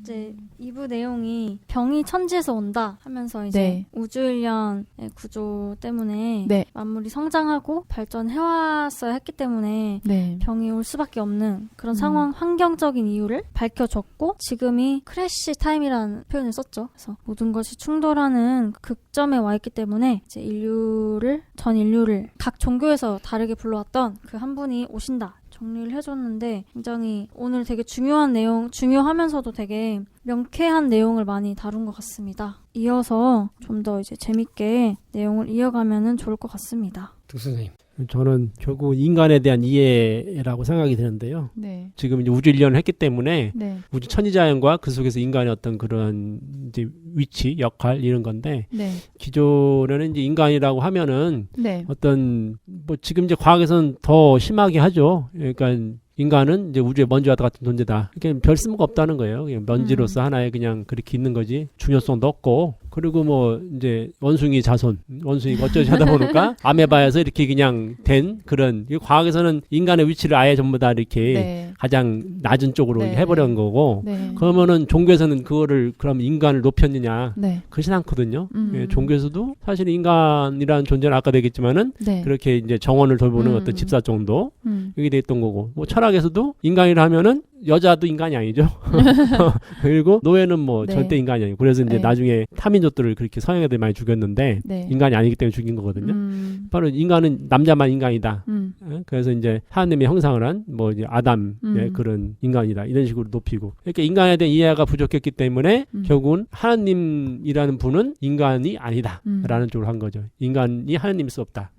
이제 2부 내용이 병이 천지에서 온다 하면서 이제 네. 우주일련의 구조 때문에 네. 만물이 성장하고 발전해왔어야 했기 때문에 네. 병이 올 수밖에 없는 그런 상황, 환경적인 이유를 밝혀줬고 지금이 크래시 타임이라는 표현을 썼죠. 그래서 모든 것이 충돌하는 극점에 와 있기 때문에 이제 전 인류를 각 종교에서 다르게 불러왔던 그 한 분이 오신다. 정리를 해줬는데 굉장히 오늘 되게 중요한 내용, 중요하면서도 되게 명쾌한 내용을 많이 다룬 것 같습니다. 이어서 좀 더 이제 재밌게 내용을 이어가면은 좋을 것 같습니다. 두 선생님. 저는 결국 인간에 대한 이해라고 생각이 드는데요. 네. 지금 이제 우주 일련을 했기 때문에 네. 우주 천지자연과 그 속에서 인간의 어떤 그런 이제 위치, 역할 이런 건데 네. 기존에는 이제 인간이라고 하면은 네. 어떤 뭐 지금 이제 과학에서는 더 심하게 하죠. 그러니까 인간은 이제 우주의 먼지와 같은 존재다. 그러니까 별 쓸모가 없다는 거예요. 그냥 먼지로서 하나의 그냥 그렇게 있는 거지. 중요성도 없고. 그리고 뭐 이제 원숭이 자손, 원숭이가 어쩌지 하다 보니까 아메바에서 이렇게 그냥 된 그런 과학에서는 인간의 위치를 아예 전부 다 이렇게 네. 가장 낮은 쪽으로 네. 해버린 거고. 네. 그러면은 종교에서는 그거를 그럼 인간을 높였느냐? 네. 그렇진 않거든요. 예, 종교에서도 사실 인간이라는 존재는 아까 얘기했지만은 네. 그렇게 이제 정원을 돌보는 어떤 집사 정도 여기 돼 있던 거고 뭐 철학에서도 인간이라 하면은 여자도 인간이 아니죠. 그리고 노예는 뭐 네. 절대 인간이 아니고 그래서 이제 네. 나중에 타민족들을 그렇게 서양 애들 많이 죽였는데 네. 인간이 아니기 때문에 죽인 거거든요. 바로 인간은 남자만 인간이다. 그래서 이제 하나님의 형상을 한 뭐 이제 아담의 그런 인간이다 이런 식으로 높이고 이렇게 인간에 대한 이해가 부족했기 때문에 결국은 하나님이라는 분은 인간이 아니다라는 쪽으로 한 거죠. 인간이 하나님일 수 없다.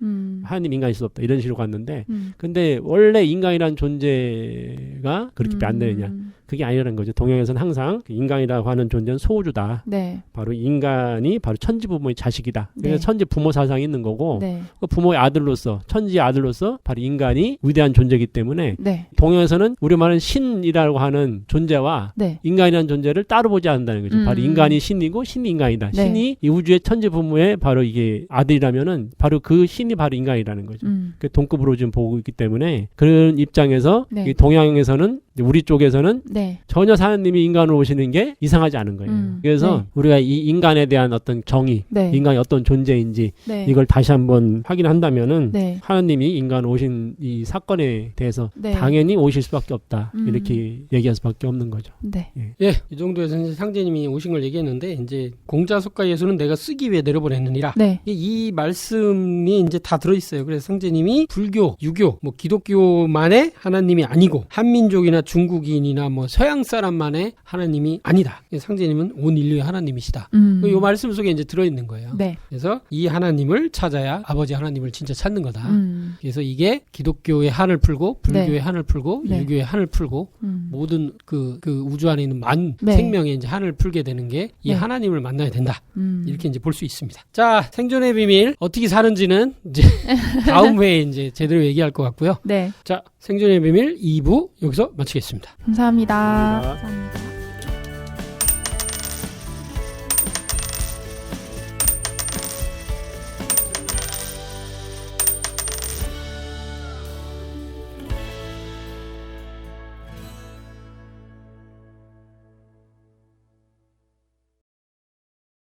하나님 인간일 수 없다 이런 식으로 갔는데 근데 원래 인간이라는 존재가 그렇게 안 되느냐 그게 아니라는 거죠. 동양에서는 항상 인간이라고 하는 존재는 소우주다. 네. 바로 인간이 바로 천지 부모의 자식이다. 그래서 네. 천지 부모 사상이 있는 거고 네. 그 부모의 아들로서 천지의 아들로서 바로 인간이 위대한 존재이기 때문에 네. 동양에서는 우리 말은 신이라고 하는 존재와 네. 인간이라는 존재를 따로 보지 않는다는 거죠. 바로 인간이 신이고 신이 인간이다. 네. 신이 이 우주의 천지 부모의 바로 이게 아들이라면은 바로 그 신이 바로 인간이라는 거죠. 그 동급으로 지금 보고 있기 때문에 그런 입장에서 네. 이 동양에서는 우리 쪽에서는 네. 전혀 하나님이 인간으로 오시는 게 이상하지 않은 거예요. 그래서 네. 우리가 이 인간에 대한 어떤 정의, 네. 인간이 어떤 존재인지 네. 이걸 다시 한번 확인한다면은 네. 하나님이 인간 오신 이 사건에 대해서 네. 당연히 오실 수밖에 없다. 이렇게 얘기할 수밖에 없는 거죠. 네. 예, 이 정도에서 이제 상제님이 오신 걸 얘기했는데 이제 공자속가 예수는 내가 쓰기 위해 내려보냈느니라. 네. 이 말씀이 이제 다 들어있어요. 그래서 상제님이 불교, 유교, 뭐 기독교만의 하나님이 아니고 한민족이나 중국인이나 뭐 서양 사람만의 하나님이 아니다. 상제님은 온 인류의 하나님이시다. 이 말씀 속에 이제 들어있는 거예요. 네. 그래서 이 하나님을 찾아야 아버지 하나님을 진짜 찾는 거다. 그래서 이게 기독교의 한을 풀고 불교의 네. 한을 풀고 네. 유교의 한을 풀고 모든 그 우주 안에 있는 만 네. 생명의 이제 한을 풀게 되는 게 이 네. 하나님을 만나야 된다. 이렇게 이제 볼 수 있습니다. 자, 생존의 비밀 어떻게 사는지는 이제 다음 회에 이제 제대로 얘기할 것 같고요. 네. 자, 생존의 비밀 2부 여기서 마치겠습니다. 감사합니다. 감사합니다.